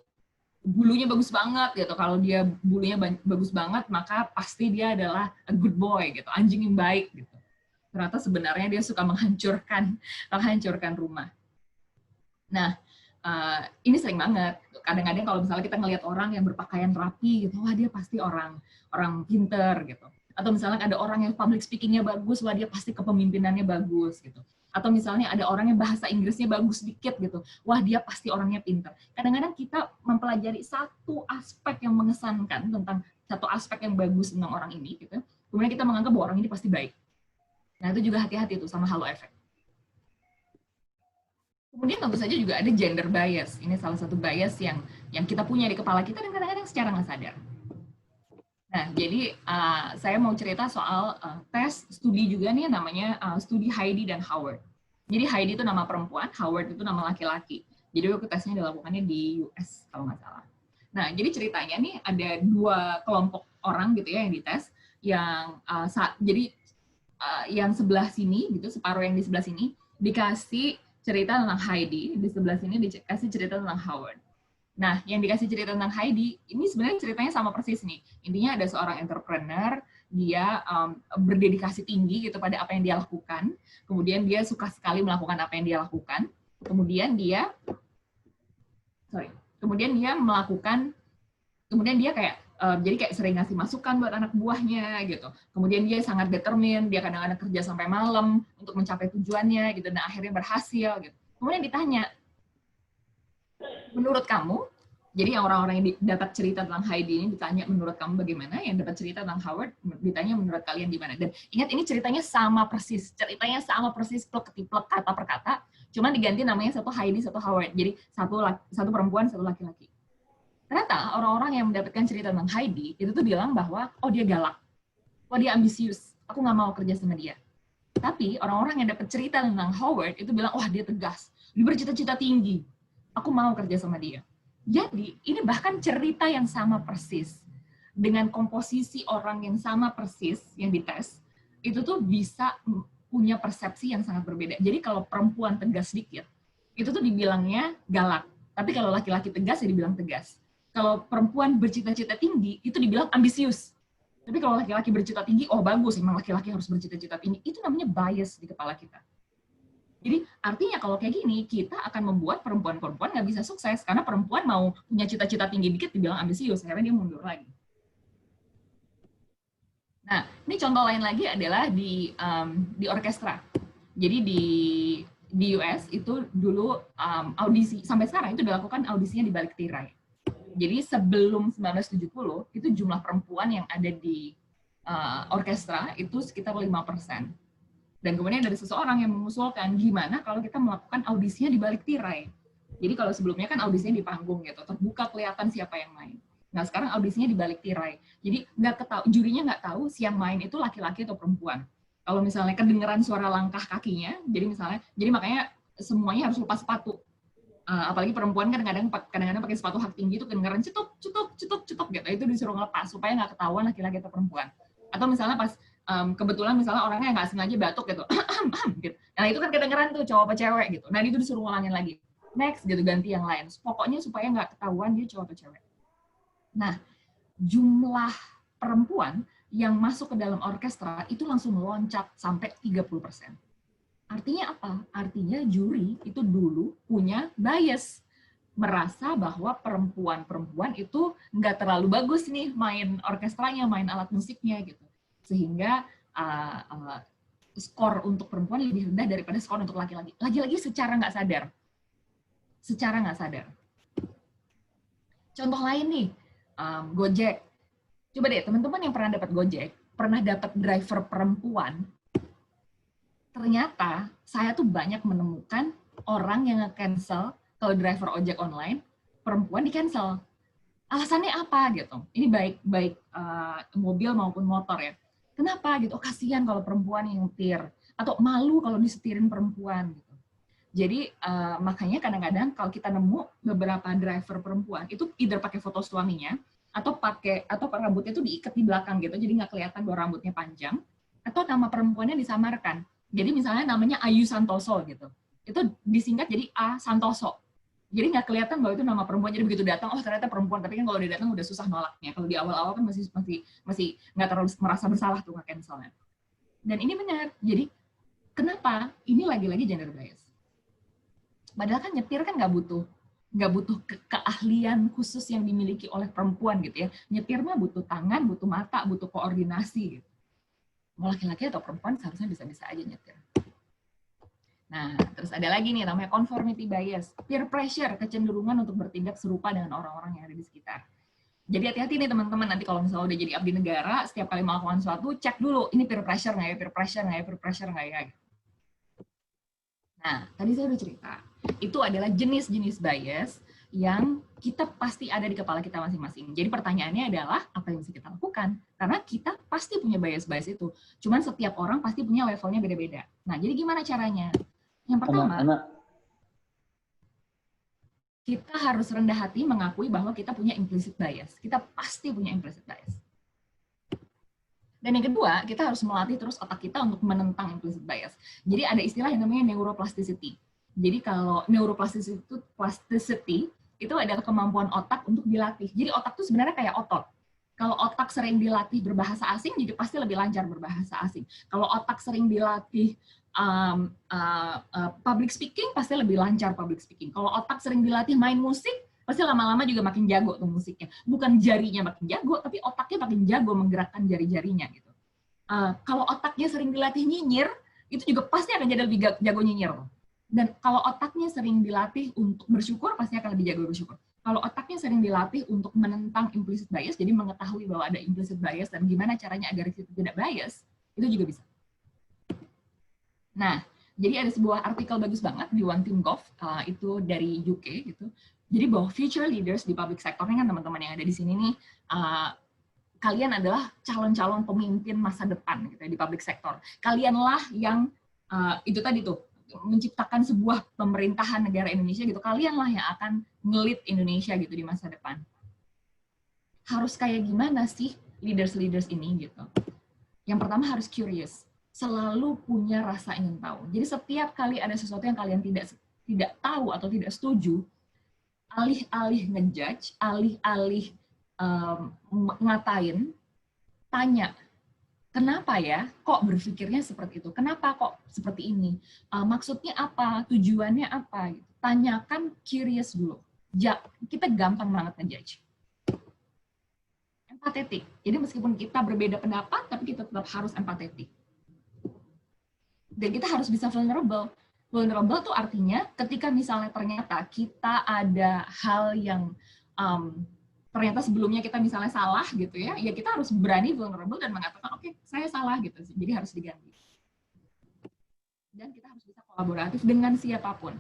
bulunya bagus banget gitu. Kalau dia bulunya bagus banget, maka pasti dia adalah a good boy gitu, anjing yang baik gitu. Ternyata sebenarnya dia suka menghancurkan rumah. Nah, ini sering banget. Kadang-kadang kalau misalnya kita ngelihat orang yang berpakaian rapi gitu, wah dia pasti orang pinter gitu. Atau misalnya ada orang yang public speaking-nya bagus, wah dia pasti kepemimpinannya bagus gitu. Atau misalnya ada orang yang bahasa Inggrisnya bagus dikit gitu, wah dia pasti orangnya pinter. Kadang-kadang kita mempelajari satu aspek yang mengesankan tentang satu aspek yang bagus tentang orang ini gitu. Kemudian kita menganggap bahwa orang ini pasti baik. Nah, itu juga hati-hati tuh sama halo effect. Kemudian tentu saja juga ada gender bias. Ini salah satu bias yang kita punya di kepala kita dan kadang-kadang secara nggak sadar. Nah, jadi saya mau cerita soal tes studi juga nih, namanya studi Heidi dan Howard. Jadi Heidi itu nama perempuan, Howard itu nama laki-laki. Jadi waktu tesnya dilakukannya di US kalau nggak salah. Nah, jadi ceritanya nih ada dua kelompok orang gitu ya yang dites, yang sebelah sini gitu, separuh yang di sebelah sini dikasih cerita tentang Heidi, di sebelah sini dikasih cerita tentang Howard. Nah, yang dikasih cerita tentang Heidi, ini sebenarnya ceritanya sama persis nih. Intinya ada seorang entrepreneur, dia berdedikasi tinggi gitu pada apa yang dia lakukan, kemudian dia suka sekali melakukan apa yang dia lakukan, kemudian dia kayak jadi kayak sering ngasih masukan buat anak buahnya gitu. Kemudian dia sangat determin, dia kadang-kadang kerja sampai malam untuk mencapai tujuannya gitu, dan akhirnya berhasil gitu. Kemudian ditanya, menurut kamu, jadi yang orang-orang yang dapat cerita tentang Heidi ini ditanya menurut kamu bagaimana, yang dapat cerita tentang Howard ditanya menurut kalian gimana. Dan ingat ini ceritanya sama persis plek-ketiplek kata per kata, cuma diganti namanya satu Heidi, satu Howard. Jadi satu perempuan, satu laki-laki. Ternyata orang-orang yang mendapatkan cerita tentang Heidi itu tuh bilang bahwa, oh dia galak, oh dia ambisius, aku nggak mau kerja sama dia. Tapi orang-orang yang dapat cerita tentang Howard itu bilang, wah dia tegas, dia bercita-cita tinggi, aku mau kerja sama dia. Jadi ini bahkan cerita yang sama persis dengan komposisi orang yang sama persis yang dites itu tuh bisa punya persepsi yang sangat berbeda. Jadi kalau perempuan tegas dikit itu tuh dibilangnya galak, tapi kalau laki-laki tegas ya dibilang tegas. Kalau perempuan bercita-cita tinggi itu dibilang ambisius. Tapi kalau laki-laki bercita tinggi, oh bagus, emang laki-laki harus bercita-cita tinggi. Itu namanya bias di kepala kita. Jadi artinya kalau kayak gini, kita akan membuat perempuan-perempuan nggak bisa sukses, karena perempuan mau punya cita-cita tinggi dikit dibilang ambisius, akhirnya dia mundur lagi. Nah, ini contoh lain lagi adalah di orkestra. Jadi di US itu dulu audisi, sampai sekarang itu dilakukan audisinya di balik tirai. Jadi sebelum 1970 itu jumlah perempuan yang ada di orkestra itu sekitar 5%. Dan kemudian dari seseorang yang mengusulkan gimana kalau kita melakukan audisinya di balik tirai. Jadi kalau sebelumnya kan audisinya di panggung gitu, terbuka kelihatan siapa yang main. Nah sekarang audisinya di balik tirai. Jadi jurinya nggak tahu si yang main itu laki-laki atau perempuan. Kalau misalnya kedengeran suara langkah kakinya, jadi makanya semuanya harus lepas sepatu. Apalagi perempuan kan kadang-kadang pakai sepatu hak tinggi itu kedengeran cetuk gitu, itu disuruh ngelepas supaya nggak ketahuan laki-laki atau perempuan. Atau misalnya pas kebetulan misalnya orangnya nggak sengaja batuk gitu, gitu. Nah itu kan kedengeran tuh cowok apa cewek gitu. Nah itu disuruh ngulangin lagi, next gitu, ganti yang lain. Pokoknya supaya nggak ketahuan dia cowok apa cewek. Nah jumlah perempuan yang masuk ke dalam orkestra itu langsung loncat sampai 30%. Artinya apa? Artinya juri itu dulu punya bias, merasa bahwa perempuan-perempuan itu nggak terlalu bagus nih main orkestranya, main alat musiknya gitu. Sehingga skor untuk perempuan lebih rendah daripada skor untuk laki-laki. Lagi-lagi secara nggak sadar. Secara nggak sadar. Contoh lain nih, Gojek. Coba deh teman-teman yang pernah dapat Gojek, pernah dapat driver perempuan, ternyata saya tuh banyak menemukan orang yang nge-cancel kalau driver ojek online, perempuan di-cancel. Alasannya apa gitu? Ini baik mobil maupun motor ya. Kenapa gitu? Oh, kasihan kalau perempuan yang nyetir. Atau malu kalau disetirin perempuan gitu. Jadi makanya kadang-kadang kalau kita nemu beberapa driver perempuan, itu either pakai foto suaminya, atau rambutnya itu diikat di belakang gitu, jadi nggak kelihatan bahwa rambutnya panjang, atau nama perempuannya disamarkan. Jadi misalnya namanya Ayu Santoso gitu. Itu disingkat jadi A Santoso. Jadi nggak kelihatan bahwa itu nama perempuan. Jadi begitu datang, oh ternyata perempuan. Tapi kan kalau dia datang udah susah nolaknya. Kalau di awal-awal kan masih nggak terlalu merasa bersalah tuh nge-cancelnya. Dan ini benar. Jadi kenapa? Ini lagi-lagi gender bias. Padahal kan nyetir kan nggak butuh keahlian khusus yang dimiliki oleh perempuan gitu ya. Nyetir mah butuh tangan, butuh mata, butuh koordinasi gitu. Mau laki-laki atau perempuan seharusnya bisa-bisa aja nyetir. Nah, terus ada lagi nih namanya conformity bias, peer pressure, kecenderungan untuk bertindak serupa dengan orang-orang yang ada di sekitar. Jadi hati-hati nih teman-teman, nanti kalau misalnya udah jadi abdi negara, setiap kali melakukan sesuatu, cek dulu, ini peer pressure nggak ya, peer pressure nggak ya, peer pressure nggak ya. Nah, tadi saya udah cerita, itu adalah jenis-jenis bias yang kita pasti ada di kepala kita masing-masing. Jadi pertanyaannya adalah, apa yang bisa kita lakukan? Karena kita pasti punya bias-bias itu. Cuman setiap orang pasti punya levelnya beda-beda. Nah, jadi gimana caranya? Yang pertama, kita harus rendah hati mengakui bahwa kita punya implicit bias. Kita pasti punya implicit bias. Dan yang kedua, kita harus melatih terus otak kita untuk menentang implicit bias. Jadi ada istilah yang namanya neuroplasticity. Jadi kalau neuroplasticity itu adalah kemampuan otak untuk dilatih. Jadi otak itu sebenarnya kayak otot. Kalau otak sering dilatih berbahasa asing, jadi pasti lebih lancar berbahasa asing. Kalau otak sering dilatih public speaking, pasti lebih lancar public speaking. Kalau otak sering dilatih main musik, pasti lama-lama juga makin jago tuh musiknya. Bukan jarinya makin jago, tapi otaknya makin jago menggerakkan jari-jarinya gitu. Kalau otaknya sering dilatih nyinyir, itu juga pasti akan jadi lebih jago nyinyir. Dan kalau otaknya sering dilatih untuk bersyukur, pasti akan lebih jago bersyukur. Kalau otaknya sering dilatih untuk menentang implicit bias, jadi mengetahui bahwa ada implicit bias dan gimana caranya agar itu tidak bias, itu juga bisa. Nah, jadi ada sebuah artikel bagus banget di One Team Golf, itu dari UK gitu. Jadi bahwa future leaders di public sector ini kan teman-teman yang ada di sini nih, kalian adalah calon-calon pemimpin masa depan gitu ya, di public sector. Kalianlah yang itu tadi tuh menciptakan sebuah pemerintahan negara Indonesia gitu, kalianlah yang akan nge-lead Indonesia gitu di masa depan. Harus kayak gimana sih leaders ini gitu. Yang pertama harus curious, selalu punya rasa ingin tahu. Jadi setiap kali ada sesuatu yang kalian tidak tahu atau tidak setuju, alih-alih ngejudge, alih-alih ngatain, tanya, kenapa ya kok berpikirnya seperti itu? Kenapa kok seperti ini? Maksudnya apa? Tujuannya apa? Tanyakan, curious dulu. Kita gampang banget ngejudge. Empatetik. Jadi meskipun kita berbeda pendapat, tapi kita tetap harus empatetik. Dan kita harus bisa vulnerable. Vulnerable tuh artinya ketika misalnya ternyata kita ada hal yang ternyata sebelumnya kita misalnya salah gitu ya, ya kita harus berani vulnerable dan mengatakan oke, saya salah gitu. Jadi harus diganti. Dan kita harus bisa kolaboratif dengan siapapun,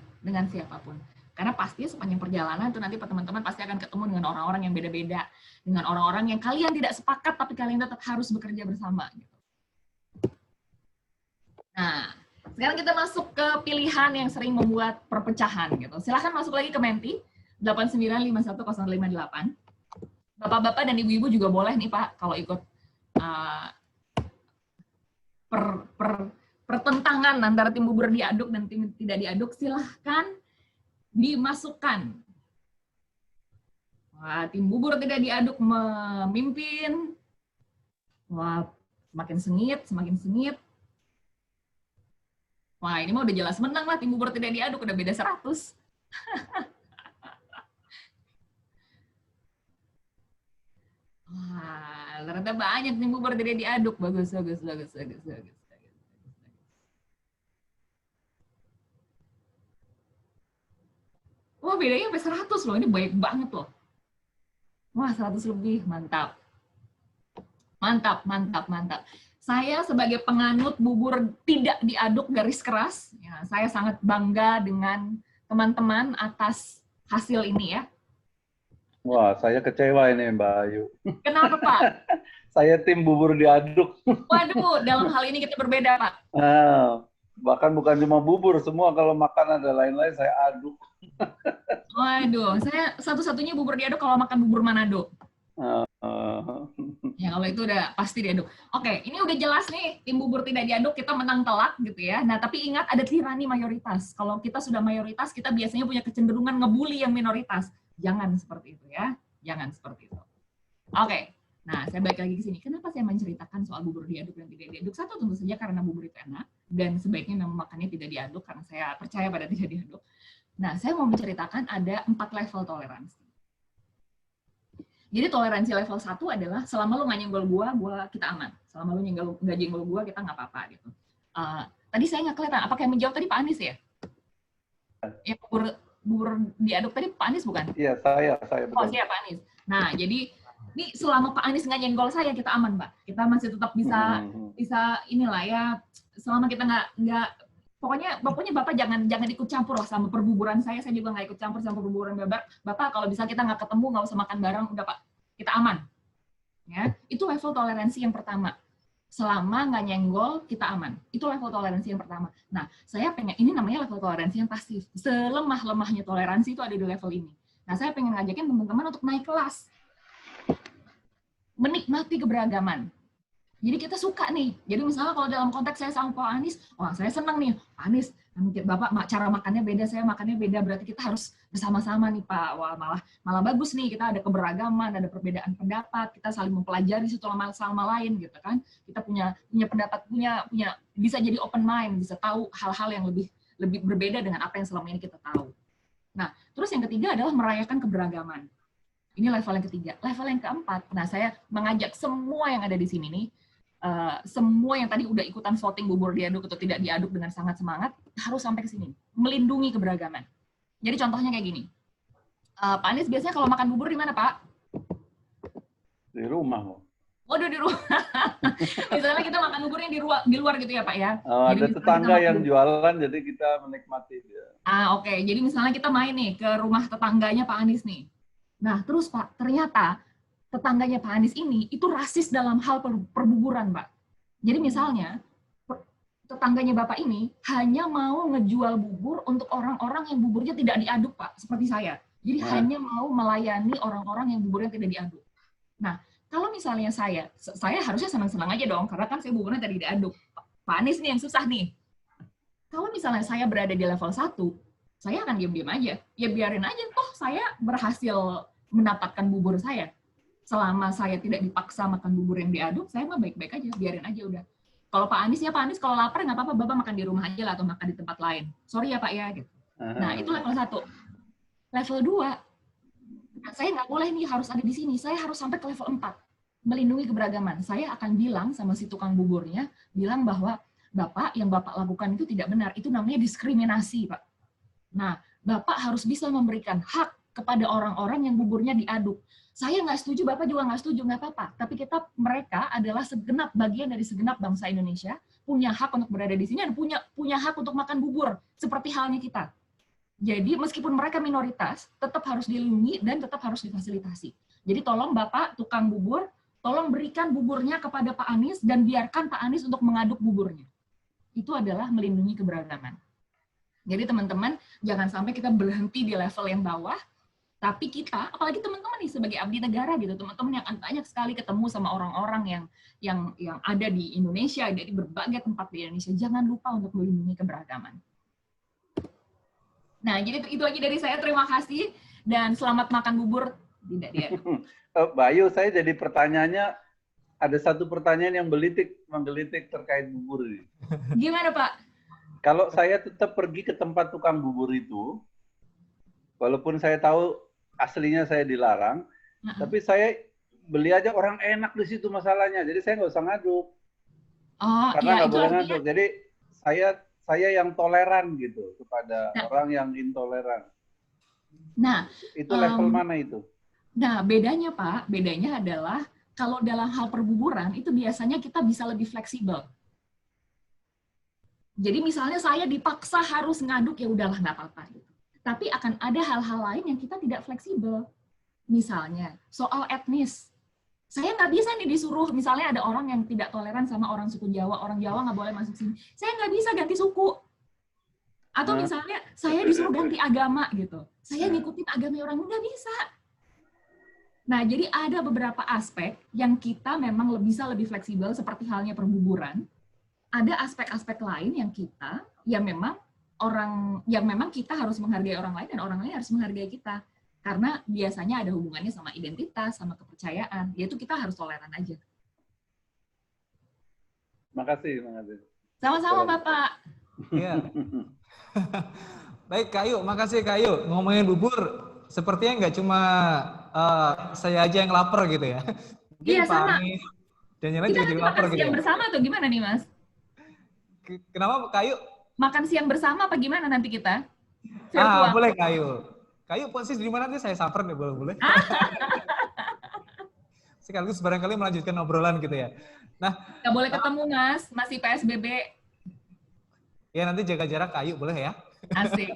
Karena pasti sepanjang perjalanan itu nanti teman-teman pasti akan ketemu dengan orang-orang yang beda-beda, dengan orang-orang yang kalian tidak sepakat tapi kalian tetap harus bekerja bersama gitu. Nah, sekarang kita masuk ke pilihan yang sering membuat perpecahan gitu. Silahkan masuk lagi ke Menti 8951058. Bapak-bapak dan ibu-ibu juga boleh nih Pak kalau ikut pertentangan antara tim bubur diaduk dan tim tidak diaduk, silahkan dimasukkan. Wah, tim bubur tidak diaduk memimpin. Wah, semakin sengit. Wah, ini mah udah jelas menang lah, tim bubur tidak diaduk, udah beda 100. Wah, ternyata banyak tim bubur tidak diaduk. Bagus. Wah, bedanya sampai 100 loh. Ini baik banget loh. Wah, 100 lebih. Mantap. Saya sebagai penganut bubur tidak diaduk garis keras, ya, saya sangat bangga dengan teman-teman atas hasil ini ya. Wah, saya kecewa ini Mbak Ayu. Kenapa, Pak? Saya tim bubur diaduk. Waduh, dalam hal ini kita berbeda, Pak. Bahkan bukan cuma bubur, semua kalau makan ada lain-lain saya aduk. Waduh, saya satu-satunya bubur diaduk kalau makan bubur Manado. Ya, kalau itu udah pasti diaduk. Oke, ini udah jelas nih, tim bubur tidak diaduk, kita menang telak gitu ya. Nah, tapi ingat ada tirani mayoritas. Kalau kita sudah mayoritas, kita biasanya punya kecenderungan ngebully yang minoritas. Jangan seperti itu ya. Jangan seperti itu. Oke, nah saya balik lagi ke sini. Kenapa saya menceritakan soal bubur diaduk dan tidak diaduk? Satu, tentu saja karena bubur itu enak, dan sebaiknya memang makannya tidak diaduk, karena saya percaya pada tidak diaduk. Nah, saya mau menceritakan ada 4 level toleransi. Jadi toleransi level 1 adalah selama lu nggak nyenggol gua kita aman. Selama lu nggak jenggol gua, kita nggak apa-apa gitu. Tadi saya nggak kelihatan, apakah yang menjawab tadi Pak Anies ya? Ya, bubur diaduk tadi Pak Anies bukan? Iya, saya betul. Oh, siap Pak Anies. Nah, jadi ini selama Pak Anies nggak nyenggol saya, kita aman, Pak. Kita masih tetap bisa inilah ya. Selama kita nggak pokoknya Bapak jangan ikut campur lah sama perbuburan saya juga nggak ikut campur sama perbuburan Bapak. Kalau bisa kita nggak ketemu, nggak usah makan bareng, udah Pak, kita aman. Ya, itu level toleransi yang pertama. Selama nggak nyenggol, kita aman. Itu level toleransi yang pertama. Nah, saya pengen, ini namanya level toleransi yang pasif. Selemah-lemahnya toleransi itu ada di level ini. Nah, saya pengen ngajakin teman-teman untuk naik kelas. Menikmati keberagaman. Jadi kita suka nih. Jadi misalnya kalau dalam konteks saya sama Pak Anies, wah saya senang nih, Pak Anies, Bapak cara makannya beda, saya makannya beda, berarti kita harus bersama-sama nih Pak. Wah malah bagus nih, kita ada keberagaman, ada perbedaan pendapat, kita saling mempelajari satu sama lain gitu kan. Kita punya pendapat, punya bisa jadi open mind, bisa tahu hal-hal yang lebih berbeda dengan apa yang selama ini kita tahu. Nah, terus yang ketiga adalah merayakan keberagaman. Ini level yang ketiga. Level yang keempat, nah saya mengajak semua yang ada di sini nih, semua yang tadi udah ikutan voting bubur diaduk atau tidak diaduk dengan sangat semangat, harus sampai ke sini. Melindungi keberagaman. Jadi contohnya kayak gini. Pak Anies biasanya kalau makan bubur di mana, Pak? Di rumah. Waduh, di rumah. Misalnya kita makan buburnya di luar gitu ya, Pak ya? Jadi ada tetangga yang jualan, jadi kita menikmati dia. Oke. Jadi misalnya kita main nih ke rumah tetangganya Pak Anies nih. Nah, terus Pak, ternyata tetangganya Pak Anies ini itu rasis dalam hal perbuburan, Pak. Jadi misalnya tetangganya Bapak ini hanya mau ngejual bubur untuk orang-orang yang buburnya tidak diaduk, Pak, seperti saya. Jadi hanya mau melayani orang-orang yang buburnya tidak diaduk. Nah, kalau misalnya saya harusnya senang-senang aja dong, karena kan saya buburnya tidak diaduk. Pak Anies nih yang susah nih. Kalau misalnya saya berada di level 1, saya akan diam-diam aja. Ya biarin aja, toh saya berhasil mendapatkan bubur saya. Selama saya tidak dipaksa makan bubur yang diaduk, saya mah baik-baik aja, biarin aja udah. Kalau Pak Anies, ya Pak Anies kalau lapar nggak apa-apa, Bapak makan di rumah aja lah atau makan di tempat lain. Sorry ya Pak ya. Gitu. Nah itu level 1. Level 2, saya nggak boleh nih harus ada di sini. Saya harus sampai ke level 4. Melindungi keberagaman. Saya akan bilang sama si tukang buburnya, bilang bahwa Bapak, yang Bapak lakukan itu tidak benar. Itu namanya diskriminasi, Pak. Nah, Bapak harus bisa memberikan hak kepada orang-orang yang buburnya diaduk. Saya nggak setuju, Bapak juga nggak setuju, nggak apa-apa. Tapi mereka adalah segenap bagian dari segenap bangsa Indonesia, punya hak untuk berada di sini dan punya hak untuk makan bubur, seperti halnya kita. Jadi meskipun mereka minoritas, tetap harus dilindungi dan tetap harus difasilitasi. Jadi tolong Bapak, tukang bubur, tolong berikan buburnya kepada Pak Anies dan biarkan Pak Anies untuk mengaduk buburnya. Itu adalah melindungi keberagaman. Jadi teman-teman, jangan sampai kita berhenti di level yang bawah, tapi kita, apalagi teman-teman nih sebagai abdi negara gitu, teman-teman yang akan banyak sekali ketemu sama orang-orang yang ada di Indonesia, ada di berbagai tempat di Indonesia, jangan lupa untuk melindungi keberagaman. Nah, jadi itu aja dari saya. Terima kasih dan selamat makan bubur. Tidak dia. Bayu, saya jadi pertanyaannya, ada satu pertanyaan yang menggelitik terkait bubur ini. Gimana Pak? Kalau saya tetap pergi ke tempat tukang bubur itu, walaupun saya tahu aslinya saya dilarang, tapi saya beli aja orang enak di situ masalahnya. Jadi saya nggak usah ngaduk. Oh, karena nggak boleh ngaduk. Jadi saya yang toleran gitu kepada orang yang intoleran. Nah, itu level mana itu? Nah, bedanya Pak, bedanya adalah kalau dalam hal perbuburan itu biasanya kita bisa lebih fleksibel. Jadi misalnya saya dipaksa harus ngaduk, ya udahlah nggak apa-apa. Gitu. Tapi akan ada hal-hal lain yang kita tidak fleksibel. Misalnya soal etnis. Saya nggak bisa nih disuruh, misalnya ada orang yang tidak toleran sama orang suku Jawa, orang Jawa nggak boleh masuk sini. Saya nggak bisa ganti suku. Atau misalnya saya disuruh ganti agama gitu. Saya ngikutin agama orang, nggak bisa. Nah, jadi ada beberapa aspek yang kita memang bisa lebih fleksibel, seperti halnya perbuburan. Ada aspek-aspek lain yang memang kita harus menghargai orang lain dan orang lain harus menghargai kita. Karena biasanya ada hubungannya sama identitas, sama kepercayaan. Yaitu kita harus toleran aja. Makasih. Sama-sama, Bapak. Iya. Baik, Kak Ayu. Makasih, Kak Ayu. Ngomongin bubur, sepertinya nggak cuma saya aja yang lapar gitu ya. Iya, sama. Dan yang lain juga jadi lapar gitu. Makan siang bersama atau gimana nih, Mas? Kenapa, Kak Ayu? Makan siang bersama apa gimana nanti kita? Boleh, Kak Ayu. Kayu posisi di mana nanti saya samper nih, boleh. Sekaligus barangkali melanjutkan obrolan gitu ya. Nah, nggak boleh ketemu Mas, masih PSBB. Ya nanti jaga jarak Kayu, boleh ya? Asik.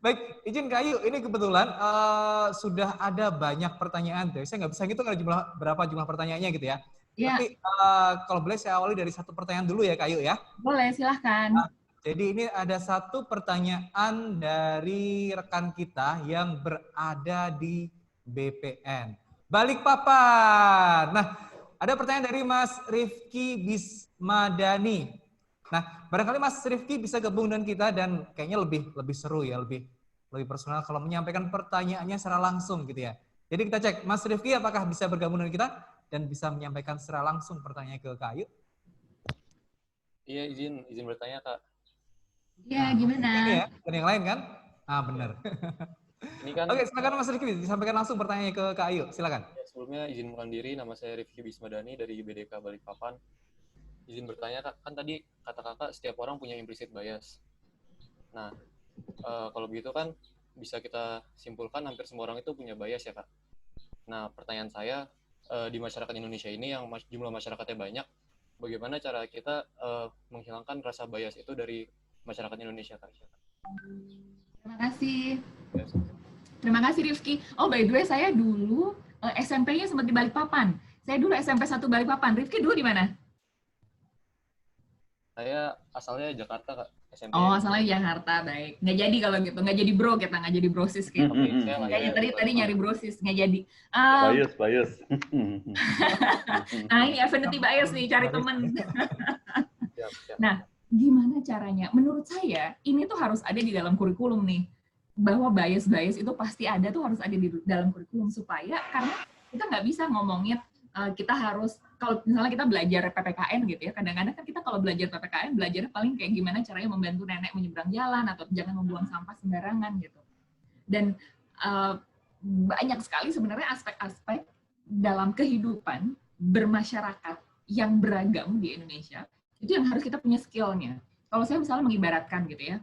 Baik, izin Kayu, ini kebetulan sudah ada banyak pertanyaan tuh. Saya nggak bisa gitu berapa jumlah pertanyaannya gitu ya. Ya. Tapi kalau boleh saya awali dari satu pertanyaan dulu ya Kayu ya. Boleh, silahkan. Jadi ini ada satu pertanyaan dari rekan kita yang berada di BPN. Balikpapan. Nah, ada pertanyaan dari Mas Rifki Bismadani. Nah, barangkali Mas Rifki bisa gabung dengan kita dan kayaknya lebih seru ya, lebih personal kalau menyampaikan pertanyaannya secara langsung gitu ya. Jadi kita cek, Mas Rifki apakah bisa bergabung dengan kita dan bisa menyampaikan secara langsung pertanyaan ke Kak Ayu? Iya, izin bertanya Kak. Ya, gimana? Ini ya, dan yang lain kan? Benar. Ini kan. Oke, silakan Mas Rifki, disampaikan langsung pertanyaannya ke Kak Ayu, silakan. Ya, sebelumnya izin mengenalkan diri, nama saya Rifki Bismadani dari BDK Balikpapan. Izin bertanya Kak, kan tadi kata Kakak setiap orang punya implicit bias. Nah, kalau begitu kan bisa kita simpulkan hampir semua orang itu punya bias ya Kak. Nah, pertanyaan saya di masyarakat Indonesia ini yang jumlah masyarakatnya banyak, bagaimana cara kita menghilangkan rasa bias itu dari masyarakat Indonesia, Kak? Terima kasih. Terima kasih, Rifki. Oh, by the way, saya dulu SMP-nya sempat di Balikpapan. Saya dulu SMP 1 Balikpapan. Rifki dulu di mana? Saya asalnya Jakarta, Kak. SMP. Oh, asalnya Jakarta, baik. Nggak jadi kalau gitu, nggak jadi bro kita, nggak jadi brosis gitu. Tadi nyari brosis, nggak jadi. Bias. Nah, ini affinity bias nih, cari temen. Siap. Nah, gimana caranya? Menurut saya, ini tuh harus ada di dalam kurikulum nih. Bahwa bias-bias itu pasti ada tuh harus ada di dalam kurikulum supaya karena kita nggak bisa ngomongin kita harus kalau misalnya kita belajar PPKN gitu ya, kadang-kadang kan kita kalau belajar PPKN belajar paling kayak gimana caranya membantu nenek menyeberang jalan atau jangan membuang sampah sembarangan gitu. Dan banyak sekali sebenarnya aspek-aspek dalam kehidupan bermasyarakat yang beragam di Indonesia itu yang harus kita punya skillnya. Kalau saya misalnya mengibaratkan gitu ya,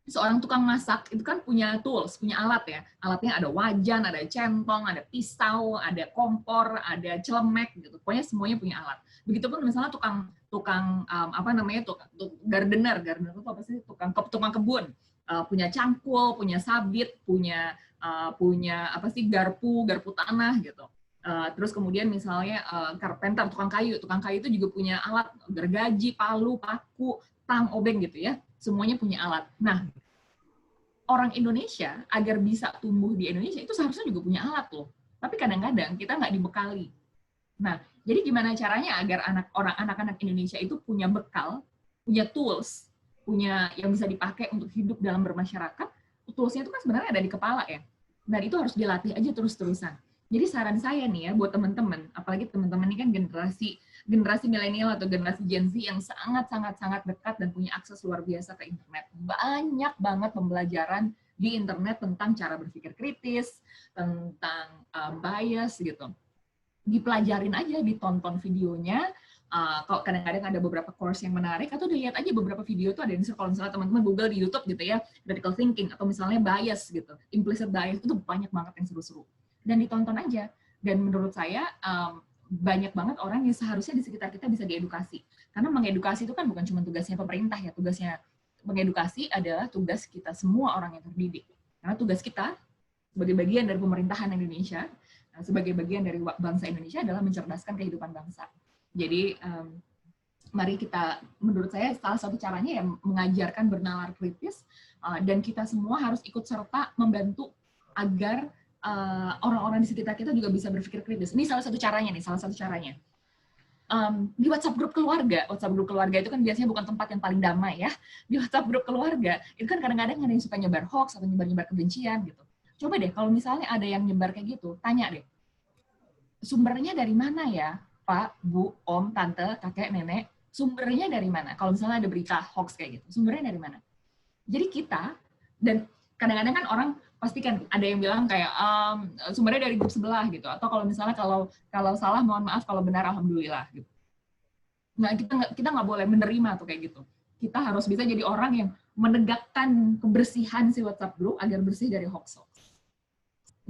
seorang tukang masak itu kan punya tools, punya alat ya. Alatnya ada wajan, ada centong, ada pisau, ada kompor, ada celemek gitu. Pokoknya semuanya punya alat. Begitupun misalnya tukang gardener itu apa sih? Tukang kebun, punya cangkul, punya sabit, punya garpu tanah gitu. Terus kemudian misalnya carpenter, tukang kayu itu juga punya alat, gergaji, palu, paku, tang, obeng gitu ya. Semuanya punya alat. Nah, orang Indonesia agar bisa tumbuh di Indonesia itu seharusnya juga punya alat loh. Tapi kadang-kadang kita nggak dibekali. Nah, jadi gimana caranya agar anak-anak Indonesia itu punya bekal, punya tools, punya yang bisa dipakai untuk hidup dalam bermasyarakat. Toolsnya itu kan sebenarnya ada di kepala ya. Dan itu harus dilatih aja terus-terusan. Jadi saran saya nih ya buat teman-teman, apalagi teman-teman ini kan generasi milenial atau generasi Gen Z yang sangat dekat dan punya akses luar biasa ke internet. Banyak banget pembelajaran di internet tentang cara berpikir kritis, tentang bias gitu. Dipelajarin aja, ditonton videonya. Kalau kadang-kadang ada beberapa course yang menarik, atau dilihat aja beberapa video itu ada kalau misalnya teman-teman Google di YouTube gitu ya, critical thinking, atau misalnya bias gitu, implicit bias, itu banyak banget yang seru-seru. Dan ditonton aja. Dan menurut saya, banyak banget orang yang seharusnya di sekitar kita bisa diedukasi. Karena mengedukasi itu kan bukan cuma tugasnya pemerintah ya, tugasnya mengedukasi adalah tugas kita semua orang yang terdidik. Karena tugas kita sebagai bagian dari pemerintahan Indonesia, sebagai bagian dari bangsa Indonesia adalah mencerdaskan kehidupan bangsa. Jadi mari kita, menurut saya salah satu caranya ya mengajarkan bernalar kritis, dan kita semua harus ikut serta membantu agar orang-orang di sekitar kita juga bisa berpikir kritis. Ini salah satu caranya. Di WhatsApp grup keluarga itu kan biasanya bukan tempat yang paling damai ya. Di WhatsApp grup keluarga, itu kan kadang-kadang ada yang suka nyebar hoax atau nyebar kebencian gitu. Coba deh, kalau misalnya ada yang nyebar kayak gitu, tanya deh, sumbernya dari mana ya, Pak, Bu, Om, Tante, Kakek, Nenek, sumbernya dari mana? Kalau misalnya ada berita hoax kayak gitu, sumbernya dari mana? Jadi kita, dan kadang-kadang kan orang pasti kan ada yang bilang kayak sumbernya dari grup sebelah gitu, atau kalau misalnya kalau salah mohon maaf, kalau benar alhamdulillah gitu. Nah, kita nggak boleh menerima tuh kayak gitu. Kita harus bisa jadi orang yang menegakkan kebersihan si WhatsApp group agar bersih dari hoax.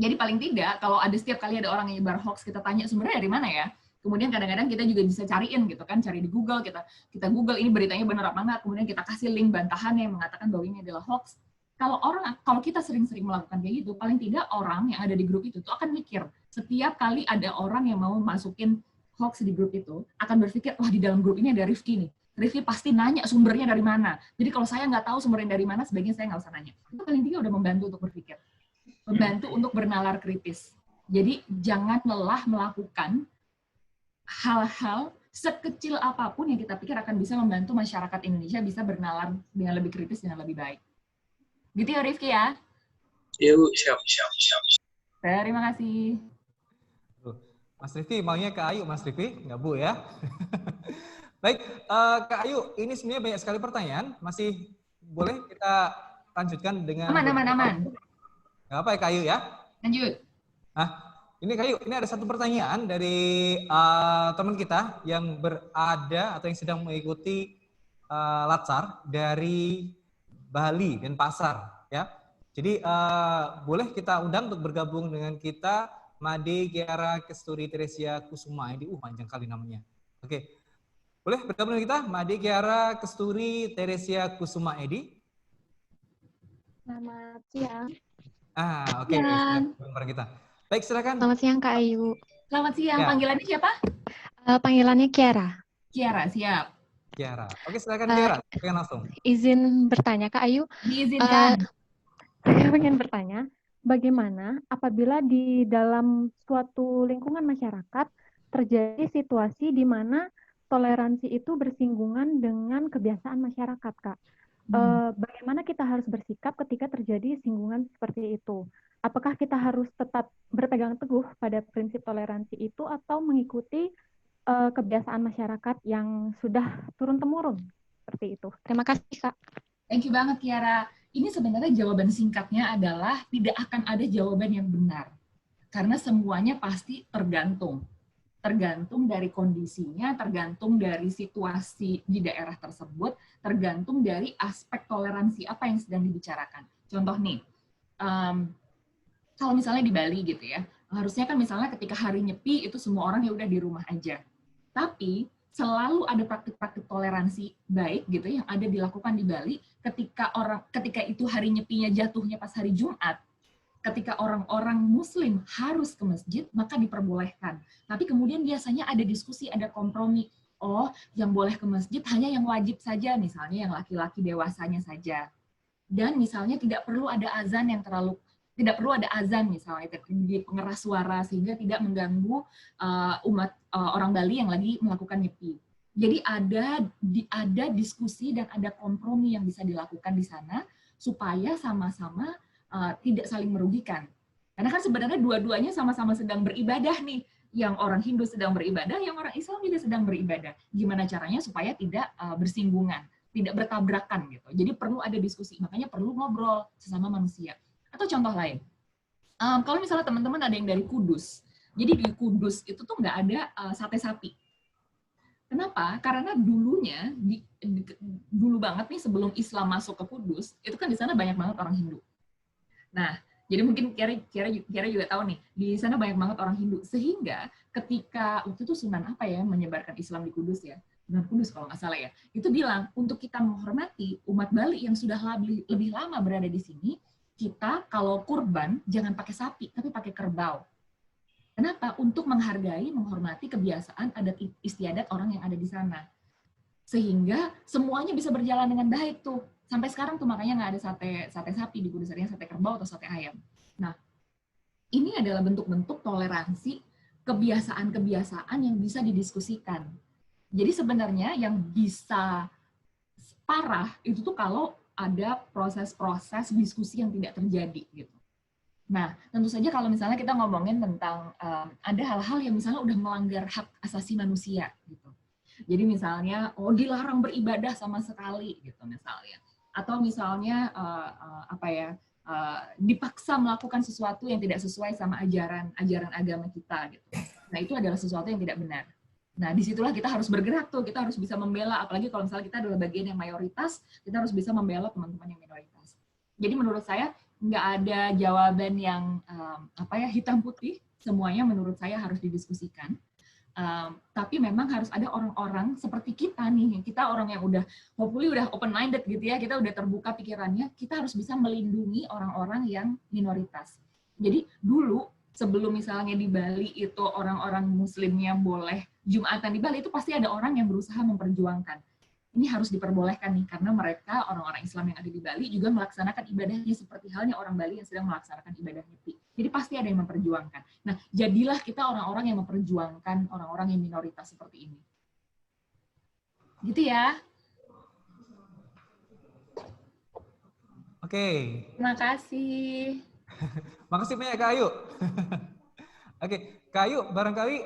Jadi paling tidak kalau ada setiap kali ada orang yang nyebar hoax, kita tanya sumbernya dari mana ya. Kemudian kadang-kadang kita juga bisa cariin gitu kan, cari di Google, kita Google ini beritanya benar apa enggak, kemudian kita kasih link bantahan yang mengatakan bahwa ini adalah hoax. Kalau kita sering-sering melakukan kayak gitu, paling tidak orang yang ada di grup itu tuh akan mikir, setiap kali ada orang yang mau masukin hoax di grup itu, akan berpikir, wah di dalam grup ini ada Rifki nih. Rifki pasti nanya sumbernya dari mana. Jadi kalau saya nggak tahu sumbernya dari mana, sebaiknya saya nggak usah nanya. Itu paling tidak udah membantu untuk berpikir. Membantu untuk bernalar kritis. Jadi jangan lelah melakukan hal-hal sekecil apapun yang kita pikir akan bisa membantu masyarakat Indonesia bisa bernalar dengan lebih kritis, dengan lebih baik. Gitu ya Rifki ya? Iya Bu, siap. Terima kasih. Mas Rifki maunya ke Ayu, Mas Rifki, nggak Bu ya? Baik, Kak Ayu, ini sebenarnya banyak sekali pertanyaan. Masih boleh kita lanjutkan dengan... Aman. Nggak apa ya Kak Ayu ya? Lanjut. Nah, ini Kak Ayu, ini ada satu pertanyaan dari teman kita yang berada atau yang sedang mengikuti Latsar dari Bali dan Pasar ya. Jadi boleh kita undang untuk bergabung dengan kita Made Kiara Kesturi Teresia Kusuma. Ini panjang kali namanya. Oke. Boleh bergabung dengan kita Made Kiara Kesturi Teresia Kusuma Edi. Selamat siang. Oke. Silakan kita. Baik, silakan. Selamat siang Kak Ayu. Selamat siang. Ya. Panggilannya siapa? Panggilannya Kiara. Kiara, siap. Kiara. Oke, silakan Kiara. Silakan langsung. Izin bertanya, Kak Ayu. Diizinkan. Saya ingin bertanya, bagaimana apabila di dalam suatu lingkungan masyarakat terjadi situasi di mana toleransi itu bersinggungan dengan kebiasaan masyarakat, Kak? Bagaimana kita harus bersikap ketika terjadi singgungan seperti itu? Apakah kita harus tetap berpegang teguh pada prinsip toleransi itu atau mengikuti kebiasaan masyarakat yang sudah turun-temurun seperti itu? Terima kasih, Kak. Thank you banget, Kiara. Ini sebenarnya jawaban singkatnya adalah tidak akan ada jawaban yang benar. Karena semuanya pasti tergantung. Tergantung dari kondisinya, tergantung dari situasi di daerah tersebut, tergantung dari aspek toleransi apa yang sedang dibicarakan. Contoh nih, kalau misalnya di Bali gitu ya, harusnya kan misalnya ketika hari Nyepi itu semua orang ya udah di rumah aja. Tapi selalu ada praktik-praktik toleransi baik gitu yang ada dilakukan di Bali ketika itu hari Nyepinya jatuhnya pas hari Jumat. Ketika orang-orang Muslim harus ke masjid, maka diperbolehkan. Tapi kemudian biasanya ada diskusi, ada kompromi. Oh, yang boleh ke masjid hanya yang wajib saja, misalnya yang laki-laki dewasanya saja. Dan misalnya tidak perlu ada azan misalnya di pengeras suara sehingga tidak mengganggu umat orang Bali yang lagi melakukan nyepi. Jadi ada diskusi dan ada kompromi yang bisa dilakukan di sana supaya sama-sama tidak saling merugikan. Karena kan sebenarnya dua-duanya sama-sama sedang beribadah nih. Yang orang Hindu sedang beribadah, yang orang Islam juga sedang beribadah. Gimana caranya supaya tidak bersinggungan, tidak bertabrakan gitu. Jadi perlu ada diskusi, makanya perlu ngobrol sesama manusia. Atau contoh lain, kalau misalnya teman-teman ada yang dari Kudus, jadi di Kudus itu tuh nggak ada sate sapi. Kenapa? Karena dulunya, dulu banget nih sebelum Islam masuk ke Kudus, itu kan di sana banyak banget orang Hindu. Nah, jadi mungkin Kiara juga tahu nih, di sana banyak banget orang Hindu. Sehingga ketika, waktu itu Sunan apa ya, menyebarkan Islam di Kudus ya, Sunan Kudus kalau nggak salah ya, itu bilang, untuk kita menghormati umat Bali yang sudah lebih lama berada di sini, kita kalau kurban jangan pakai sapi, tapi pakai kerbau. Kenapa? Untuk menghargai, menghormati kebiasaan adat istiadat orang yang ada di sana. Sehingga semuanya bisa berjalan dengan baik tuh. Sampai sekarang tuh makanya nggak ada sate sapi di Kudus, adanya sate kerbau atau sate ayam. Nah, ini adalah bentuk-bentuk toleransi kebiasaan-kebiasaan yang bisa didiskusikan. Jadi sebenarnya yang bisa parah itu tuh kalau ada proses-proses diskusi yang tidak terjadi gitu. Nah, tentu saja kalau misalnya kita ngomongin tentang ada hal-hal yang misalnya udah melanggar hak asasi manusia gitu. Jadi misalnya dilarang beribadah sama sekali gitu misalnya. Atau misalnya dipaksa melakukan sesuatu yang tidak sesuai sama ajaran agama kita gitu. Nah, itu adalah sesuatu yang tidak benar. Nah, disitulah kita harus bergerak tuh, kita harus bisa membela, apalagi kalau misalnya kita adalah bagian yang mayoritas, kita harus bisa membela teman-teman yang minoritas. Jadi menurut saya nggak ada jawaban yang hitam putih, semuanya menurut saya harus didiskusikan. Tapi memang harus ada orang-orang seperti kita nih, kita orang yang udah hopefully udah open minded gitu ya, kita udah terbuka pikirannya, kita harus bisa melindungi orang-orang yang minoritas. Jadi dulu sebelum misalnya di Bali itu orang-orang Muslimnya boleh Jumatan di Bali, itu pasti ada orang yang berusaha memperjuangkan. Ini harus diperbolehkan nih, karena mereka orang-orang Islam yang ada di Bali juga melaksanakan ibadahnya seperti halnya orang Bali yang sedang melaksanakan ibadah nyepi. Jadi pasti ada yang memperjuangkan. Nah, jadilah kita orang-orang yang memperjuangkan orang-orang yang minoritas seperti ini. Gitu ya. Oke. Terima kasih. Makasih banyak Kak Ayu. Oke, Kak Ayu, barangkali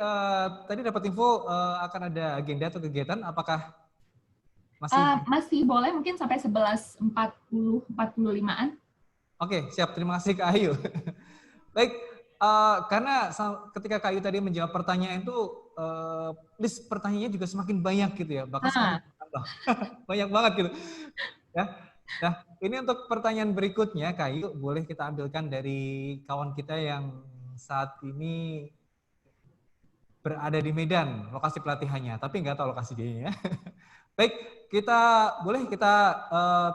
tadi dapat info akan ada agenda atau kegiatan, apakah masih boleh mungkin sampai 11.45-an. Oke, siap. Terima kasih Kak Ayu. Baik, karena ketika Kak Ayu tadi menjawab pertanyaan itu, list pertanyaannya juga semakin banyak gitu ya, bahkan semakin bertambah. Banyak banget gitu. Ya. Nah, ini untuk pertanyaan berikutnya, Kak Ayu, boleh kita ambilkan dari kawan kita yang saat ini berada di Medan, lokasi pelatihannya, tapi nggak tahu lokasi dia ya. Baik, kita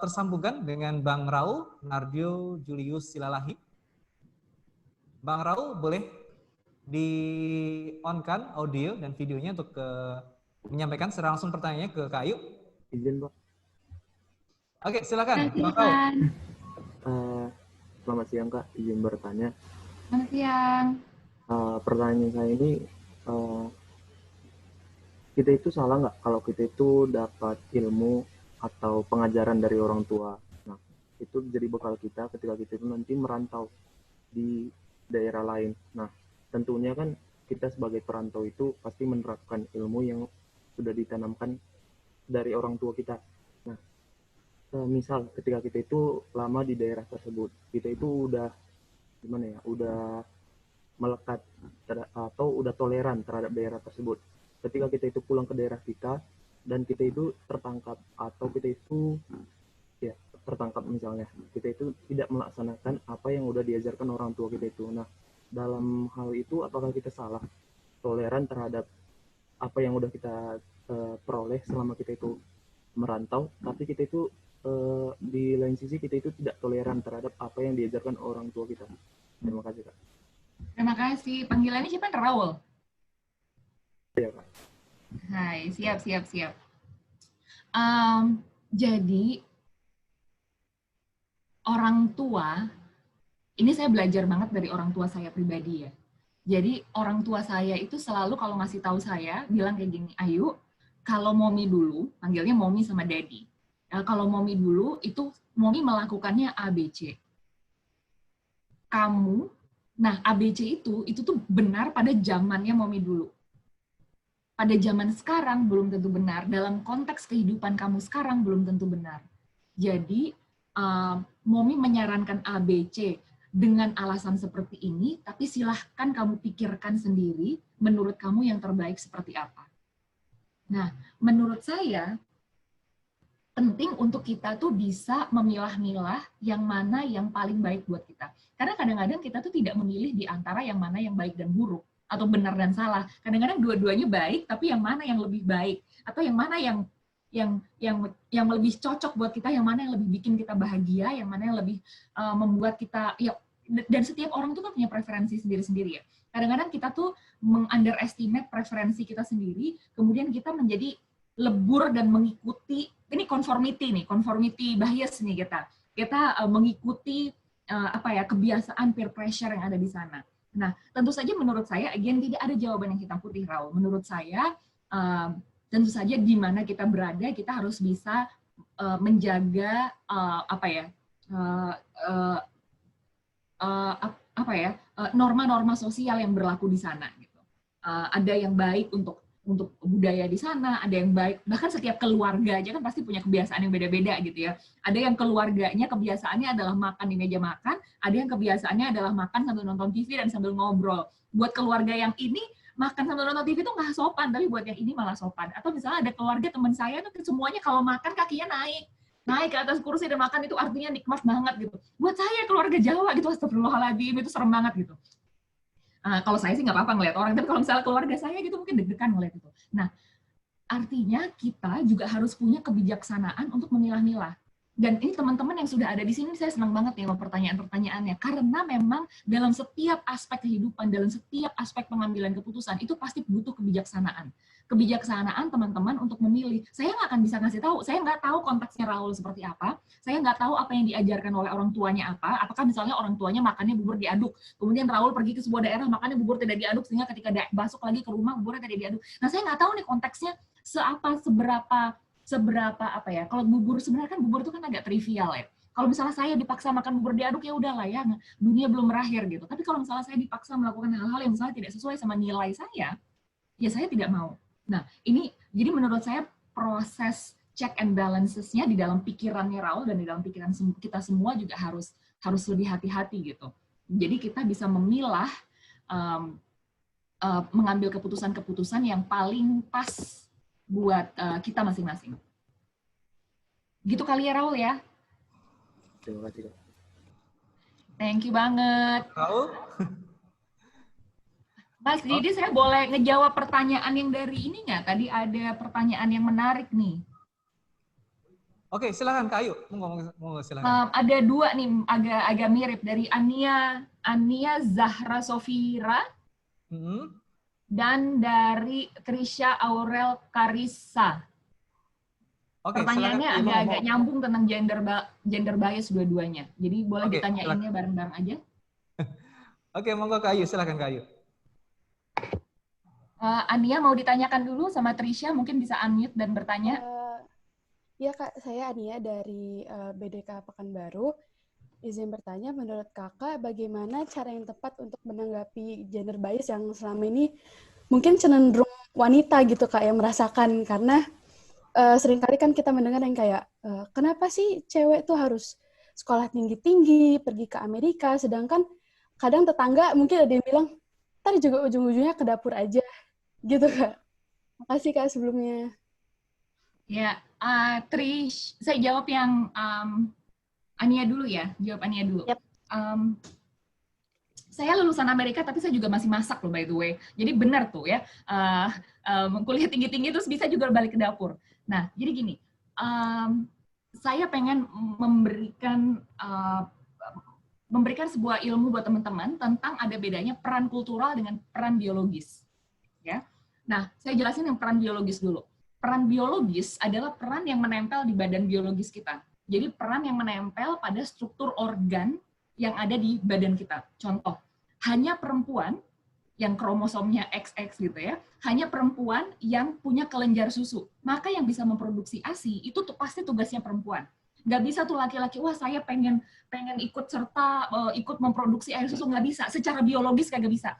tersambungkan dengan Bang Raul Nardio Julius Silalahi. Bang Raul, boleh di-on-kan audio dan videonya untuk menyampaikan secara langsung pertanyaannya ke Kak Ayu. Izin, Pak. Oke, silakan. Bang Kau. Silakan. Selamat siang, Kak. Izin bertanya. Selamat siang. Pertanyaan saya ini, kita itu salah nggak kalau kita itu dapat ilmu atau pengajaran dari orang tua? Nah, itu jadi bekal kita ketika kita itu nanti merantau di daerah lain. Nah, tentunya kan kita sebagai perantau itu pasti menerapkan ilmu yang sudah ditanamkan dari orang tua kita. Nah, misal ketika kita itu lama di daerah tersebut, kita itu udah gimana ya, udah melekat atau udah toleran terhadap daerah tersebut. Ketika kita itu pulang ke daerah kita dan kita itu tertangkap atau kita itu ya tertangkap misalnya, kita itu tidak melaksanakan apa yang udah diajarkan orang tua kita itu. Nah, dalam hal itu apakah kita salah toleran terhadap apa yang udah kita peroleh selama kita itu merantau, tapi kita itu di lain sisi kita itu tidak toleran terhadap apa yang diajarkan orang tua kita. Terima kasih, Kak. Terima kasih. Panggilannya siapa? Raul. Iya, Kak. Hai, siap. Jadi orang tua, ini saya belajar banget dari orang tua saya pribadi ya. Jadi orang tua saya itu selalu kalau ngasih tahu saya, bilang kayak gini, Ayu, kalau mommy dulu, panggilnya mommy sama daddy. Kalau mommy dulu, itu mommy melakukannya ABC. Nah ABC itu tuh benar pada zamannya mommy dulu. Pada zaman sekarang belum tentu benar, dalam konteks kehidupan kamu sekarang belum tentu benar. Jadi, mommy menyarankan ABC, dengan alasan seperti ini, tapi silahkan kamu pikirkan sendiri menurut kamu yang terbaik seperti apa. Nah, menurut saya, penting untuk kita tuh bisa memilah-milah yang mana yang paling baik buat kita. Karena kadang-kadang kita tuh tidak memilih di antara yang mana yang baik dan buruk, atau benar dan salah. Kadang-kadang dua-duanya baik, tapi yang mana yang lebih baik, atau yang mana yang lebih cocok buat kita, yang mana yang lebih bikin kita bahagia, yang mana yang lebih membuat kita, ya, dan setiap orang tuh kan punya preferensi sendiri-sendiri ya. Kadang-kadang kita tuh meng-underestimate preferensi kita sendiri, kemudian kita menjadi lebur dan mengikuti, ini conformity bias nih kita mengikuti kebiasaan peer pressure yang ada di sana. Nah, tentu saja menurut saya, again, tidak ada jawaban yang hitam putih, Raul. Menurut saya, tentu saja di mana kita berada, kita harus bisa menjaga norma-norma sosial yang berlaku di sana. Gitu. Ada yang baik untuk budaya di sana, ada yang baik, bahkan setiap keluarga aja kan pasti punya kebiasaan yang beda-beda gitu ya. Ada yang keluarganya kebiasaannya adalah makan di meja makan, ada yang kebiasaannya adalah makan sambil nonton TV dan sambil ngobrol. Buat keluarga yang ini, makan sambil nonton TV itu nggak sopan, tapi buat yang ini malah sopan. Atau misalnya ada keluarga teman saya tuh semuanya kalau makan kakinya naik ke atas kursi dan makan itu artinya nikmat banget gitu. Buat saya keluarga Jawa gitu, astagfirullahaladzim, itu serem banget gitu. Kalau saya sih nggak apa-apa ngeliat orang, tapi kalau misalnya keluarga saya gitu mungkin deg-degan ngeliat itu. Nah, artinya kita juga harus punya kebijaksanaan untuk memilah-milah. Dan ini teman-teman yang sudah ada di sini, saya senang banget nih sama pertanyaan-pertanyaannya. Karena memang dalam setiap aspek kehidupan, dalam setiap aspek pengambilan keputusan, itu pasti butuh kebijaksanaan. Kebijaksanaan teman-teman untuk memilih. Saya nggak akan bisa ngasih tahu, saya nggak tahu konteksnya Raul seperti apa, saya nggak tahu apa yang diajarkan oleh orang tuanya apa, apakah misalnya orang tuanya makannya bubur diaduk, kemudian Raul pergi ke sebuah daerah makannya bubur tidak diaduk, sehingga ketika masuk lagi ke rumah buburnya tidak diaduk. Nah, saya nggak tahu nih konteksnya seberapa kalau bubur, sebenarnya kan bubur itu kan agak trivial ya. Kalau misalnya saya dipaksa makan bubur diaduk, ya udahlah ya, dunia belum berakhir gitu. Tapi kalau misalnya saya dipaksa melakukan hal-hal yang misalnya tidak sesuai sama nilai saya, ya saya tidak mau. Nah, ini jadi menurut saya proses check and balances-nya di dalam pikirannya Raul dan di dalam pikiran kita semua juga harus lebih hati-hati gitu. Jadi kita bisa memilah, mengambil keputusan-keputusan yang paling pas buat kita masing-masing. Gitu kali ya Raul ya? Terima kasih, Kak. Thank you banget. Raul? Mas Didi, saya boleh ngejawab pertanyaan yang dari ini nggak? Tadi ada pertanyaan yang menarik nih. Oke, silakan Kak Ayu. Mau silakan. Ada dua nih, agak mirip dari Ania Zahra Sofira dan dari Trisha Aurel Karissa. Oke, Pertanyaannya silakan Kak Ima agak-agak ngomong. nyambung tentang gender bias dua-duanya. Jadi boleh Oke, ditanyainnya silakan. bareng-bareng aja. Oke, monggo Kak Ayu, silakan Kak Ayu. Ania mau ditanyakan dulu sama Trisha, mungkin bisa unmute dan bertanya. Ya Kak, saya Ania dari BDK Pekanbaru. Izin bertanya, menurut Kakak bagaimana cara yang tepat untuk menanggapi gender bias yang selama ini mungkin cenderung wanita gitu Kak yang merasakan, karena seringkali kan kita mendengar yang kayak kenapa sih cewek tuh harus sekolah tinggi-tinggi, pergi ke Amerika, sedangkan kadang tetangga mungkin ada yang bilang, ntar juga ujung-ujungnya ke dapur aja, gitu Kak. Makasih Kak sebelumnya. Ya, Trish, saya jawab yang Ania dulu ya, jawab Ania dulu. Yap. Saya lulusan Amerika, tapi saya juga masih masak loh by the way. Jadi benar tuh ya, kuliah tinggi-tinggi terus bisa juga balik ke dapur. Nah, jadi gini, saya pengen memberikan sebuah ilmu buat teman-teman tentang ada bedanya peran kultural dengan peran biologis. Ya. Nah, saya jelasin yang peran biologis dulu. Peran biologis adalah peran yang menempel di badan biologis kita. Jadi peran yang menempel pada struktur organ yang ada di badan kita. Contoh, hanya perempuan yang kromosomnya XX gitu ya, hanya perempuan yang punya kelenjar susu. Maka yang bisa memproduksi ASI itu pasti tugasnya perempuan. Nggak bisa tuh laki-laki, wah saya pengen ikut serta, ikut memproduksi air susu, nggak bisa. Secara biologis kagak bisa.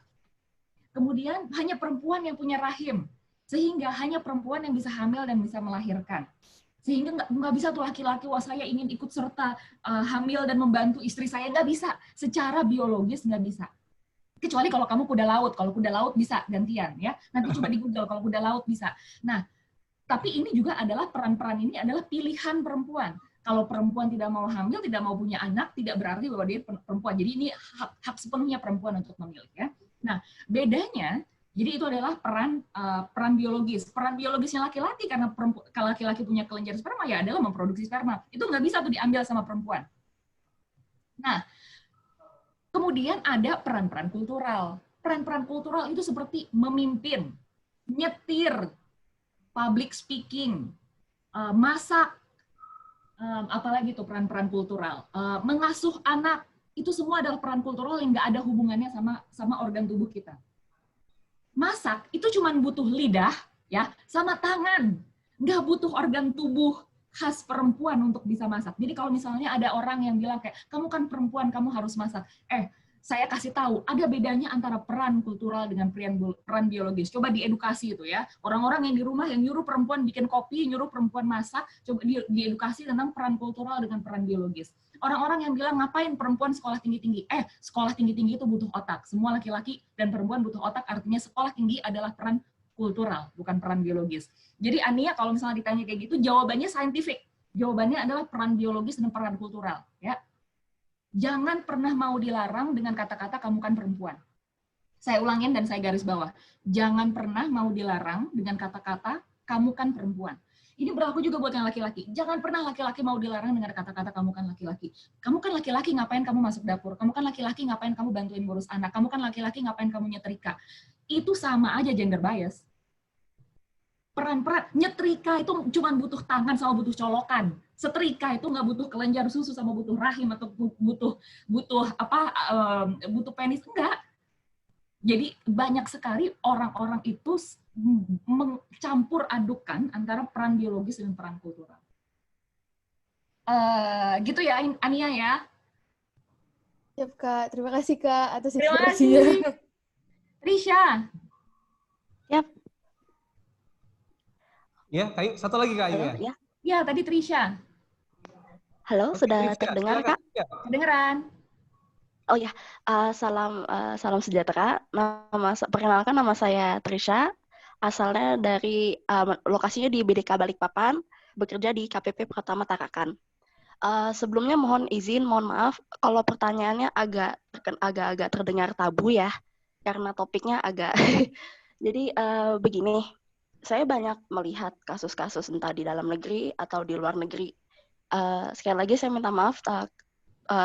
Kemudian hanya perempuan yang punya rahim, sehingga hanya perempuan yang bisa hamil dan bisa melahirkan. Sehingga nggak bisa tuh laki-laki, wah saya ingin ikut serta hamil dan membantu istri saya, nggak bisa. Secara biologis nggak bisa. Kecuali kalau kamu kuda laut, kalau kuda laut bisa gantian ya. Nanti coba di Google kalau kuda laut bisa. Nah, tapi ini juga adalah peran-peran ini adalah pilihan perempuan. Kalau perempuan tidak mau hamil, tidak mau punya anak, tidak berarti bahwa dia perempuan. Jadi ini hak sepenuhnya perempuan untuk memilih ya. Nah, bedanya, jadi itu adalah peran biologis. Peran biologisnya laki-laki karena kalau laki-laki punya kelenjar sperma ya adalah memproduksi sperma. Itu nggak bisa tuh diambil sama perempuan. Nah, kemudian ada peran-peran kultural. Peran-peran kultural itu seperti memimpin, nyetir, public speaking, masak, apalagi tuh peran-peran kultural, mengasuh anak, itu semua adalah peran kultural yang nggak ada hubungannya sama organ tubuh kita. Masak itu cuma butuh lidah, ya, sama tangan, nggak butuh organ tubuh khas perempuan untuk bisa masak. Jadi kalau misalnya ada orang yang bilang kayak, kamu kan perempuan, kamu harus masak. Saya kasih tahu, ada bedanya antara peran kultural dengan peran biologis. Coba diedukasi itu ya. Orang-orang yang di rumah yang nyuruh perempuan bikin kopi, nyuruh perempuan masak, coba diedukasi tentang peran kultural dengan peran biologis. Orang-orang yang bilang, ngapain perempuan sekolah tinggi-tinggi? Sekolah tinggi-tinggi itu butuh otak. Semua laki-laki dan perempuan butuh otak, artinya sekolah tinggi adalah peran kultural, bukan peran biologis. Jadi Ania kalau misalnya ditanya kayak gitu, jawabannya saintifik. Jawabannya adalah peran biologis dan peran kultural. Ya. Jangan pernah mau dilarang dengan kata-kata kamu kan perempuan. Saya ulangin dan saya garis bawah. Jangan pernah mau dilarang dengan kata-kata kamu kan perempuan. Ini berlaku juga buat yang laki-laki. Jangan pernah laki-laki mau dilarang dengan kata-kata kamu kan laki-laki. Kamu kan laki-laki, ngapain kamu masuk dapur? Kamu kan laki-laki, ngapain kamu bantuin ngurus anak? Kamu kan laki-laki, ngapain kamu nyetrika? Itu sama aja gender bias. Peran-peran nyetrika itu cuma butuh tangan sama butuh colokan. Setrika itu nggak butuh kelenjar susu sama butuh rahim atau butuh penis, enggak. Jadi banyak sekali orang-orang itu mencampur adukan antara peran biologis dan peran kultural. Gitu ya Ania ya. Siap Kak, terima kasih Kak atas Terima informasinya. kasih. Trisha. Yap. Ya, Kayu, satu lagi Kak Ayu ya. Ya. Ya, tadi Trisha. Halo, Oke, sudah Trisha, terdengar silakan, Kak? Trisha. Kedengeran. Oh ya, salam sejahtera. Perkenalkan nama saya Trisha, asalnya dari lokasinya di BDK Balikpapan, bekerja di KPP Pratama Tarakan. Sebelumnya mohon maaf kalau pertanyaannya agak terdengar tabu ya, karena topiknya agak. Jadi begini, saya banyak melihat kasus-kasus entah di dalam negeri atau di luar negeri. Sekali lagi saya minta maaf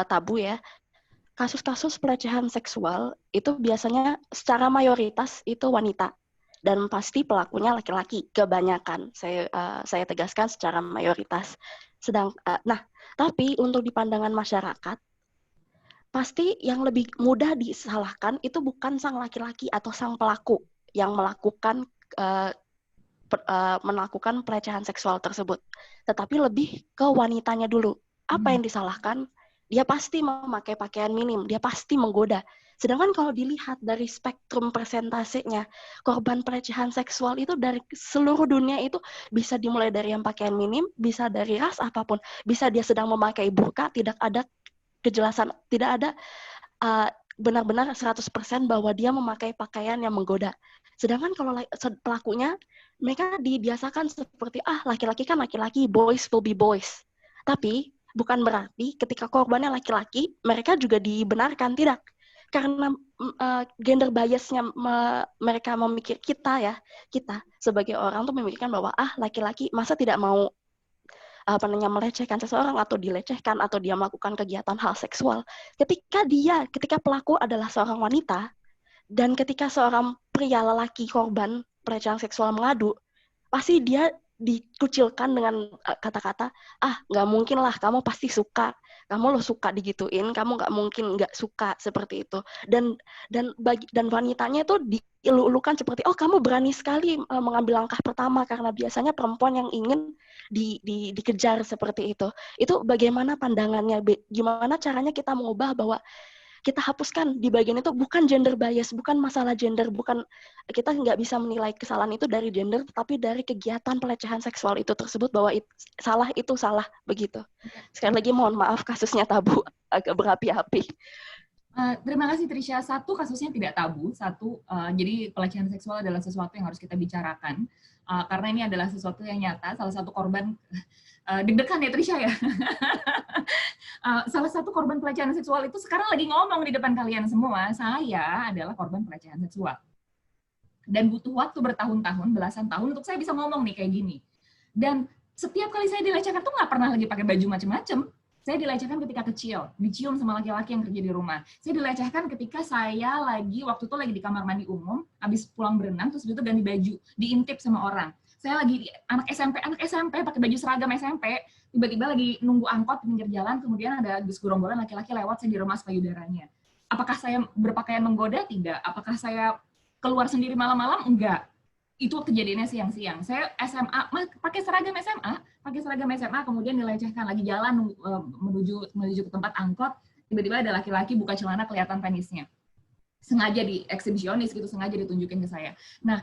tabu ya. Kasus-kasus pelecehan seksual itu biasanya secara mayoritas itu wanita dan pasti pelakunya laki-laki kebanyakan. Saya tegaskan secara mayoritas. Nah, tapi untuk di pandangan masyarakat, pasti yang lebih mudah disalahkan itu bukan sang laki-laki atau sang pelaku yang melakukan pelecehan seksual tersebut, tetapi lebih ke wanitanya dulu. Apa yang disalahkan? Dia pasti memakai pakaian minim, dia pasti menggoda. Sedangkan kalau dilihat dari spektrum persentasenya, korban pelecehan seksual itu dari seluruh dunia itu bisa dimulai dari yang pakaian minim, bisa dari ras apapun, bisa dia sedang memakai burka, tidak ada kejelasan, tidak ada benar-benar 100% bahwa dia memakai pakaian yang menggoda. Sedangkan kalau pelakunya, mereka dibiasakan seperti, laki-laki kan laki-laki, boys will be boys. Tapi bukan berarti ketika korbannya laki-laki, mereka juga dibenarkan, tidak. Karena gender bias-nya mereka memikir, kita sebagai orang tuh memikirkan bahwa laki-laki masa tidak mau melecehkan seseorang atau dilecehkan atau dia melakukan kegiatan hal seksual. Ketika pelaku adalah seorang wanita dan ketika seorang pria lelaki korban pelecehan seksual mengadu, pasti dia dikucilkan dengan kata-kata, nggak mungkin lah, kamu pasti suka, kamu lo suka digituin, kamu nggak mungkin nggak suka seperti itu. Dan wanitanya itu dielu-elukan seperti, kamu berani sekali mengambil langkah pertama, karena biasanya perempuan yang ingin dikejar seperti itu. Itu bagaimana pandangannya? Gimana caranya kita mengubah bahwa kita hapuskan di bagian itu bukan gender bias, bukan masalah gender, bukan, kita nggak bisa menilai kesalahan itu dari gender, tapi dari kegiatan pelecehan seksual itu tersebut, bahwa itu salah begitu. Sekali lagi mohon maaf, kasusnya tabu, agak berapi-api. Terima kasih Trisha. Satu, kasusnya tidak tabu. Jadi pelecehan seksual adalah sesuatu yang harus kita bicarakan, karena ini adalah sesuatu yang nyata. Salah satu korban deg-degan ya Trisha ya. Salah satu korban pelecehan seksual itu sekarang lagi ngomong di depan kalian semua, saya adalah korban pelecehan seksual. Dan butuh waktu bertahun-tahun, belasan tahun untuk saya bisa ngomong nih kayak gini. Dan setiap kali saya dilecehkan tuh nggak pernah lagi pakai baju macam-macam. Saya dilecehkan ketika kecil, dicium sama laki-laki yang kerja di rumah. Saya dilecehkan ketika saya waktu itu lagi di kamar mandi umum, habis pulang berenang, terus itu ganti baju, diintip sama orang. Saya lagi anak SMP pakai baju seragam SMP, tiba-tiba lagi nunggu angkot di pinggir jalan, kemudian ada gerombolan laki-laki lewat, saya diremas payudaranya. Apakah saya berpakaian menggoda? Tidak. Apakah saya keluar sendiri malam-malam? Enggak. Itu kejadiannya siang-siang. Saya SMA, pakai seragam SMA, kemudian dilecehkan, lagi jalan menuju ke tempat angkot, tiba-tiba ada laki-laki buka celana, kelihatan penisnya. Sengaja dieksibisionis gitu, sengaja ditunjukin ke saya. Nah,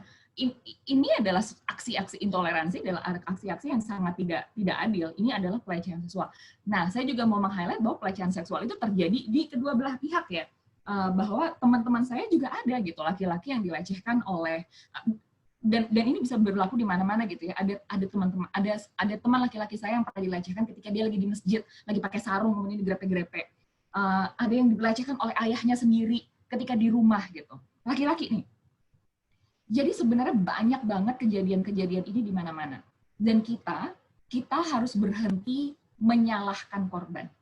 ini adalah aksi-aksi intoleransi, adalah aksi-aksi yang sangat tidak adil. Ini adalah pelecehan seksual. Nah, saya juga mau meng-highlight bahwa pelecehan seksual itu terjadi di kedua belah pihak ya. Bahwa teman-teman saya juga ada gitu, laki-laki yang dilecehkan oleh, dan ini bisa berlaku di mana-mana gitu ya. Ada teman-teman, ada teman laki-laki saya yang pernah dilecehkan ketika dia lagi di masjid, lagi pakai sarung kemudian digrepe-grepe. Ada yang dilecehkan oleh ayahnya sendiri ketika di rumah gitu. Laki-laki nih. Jadi sebenarnya banyak banget kejadian-kejadian ini di mana-mana. Dan kita harus berhenti menyalahkan korban.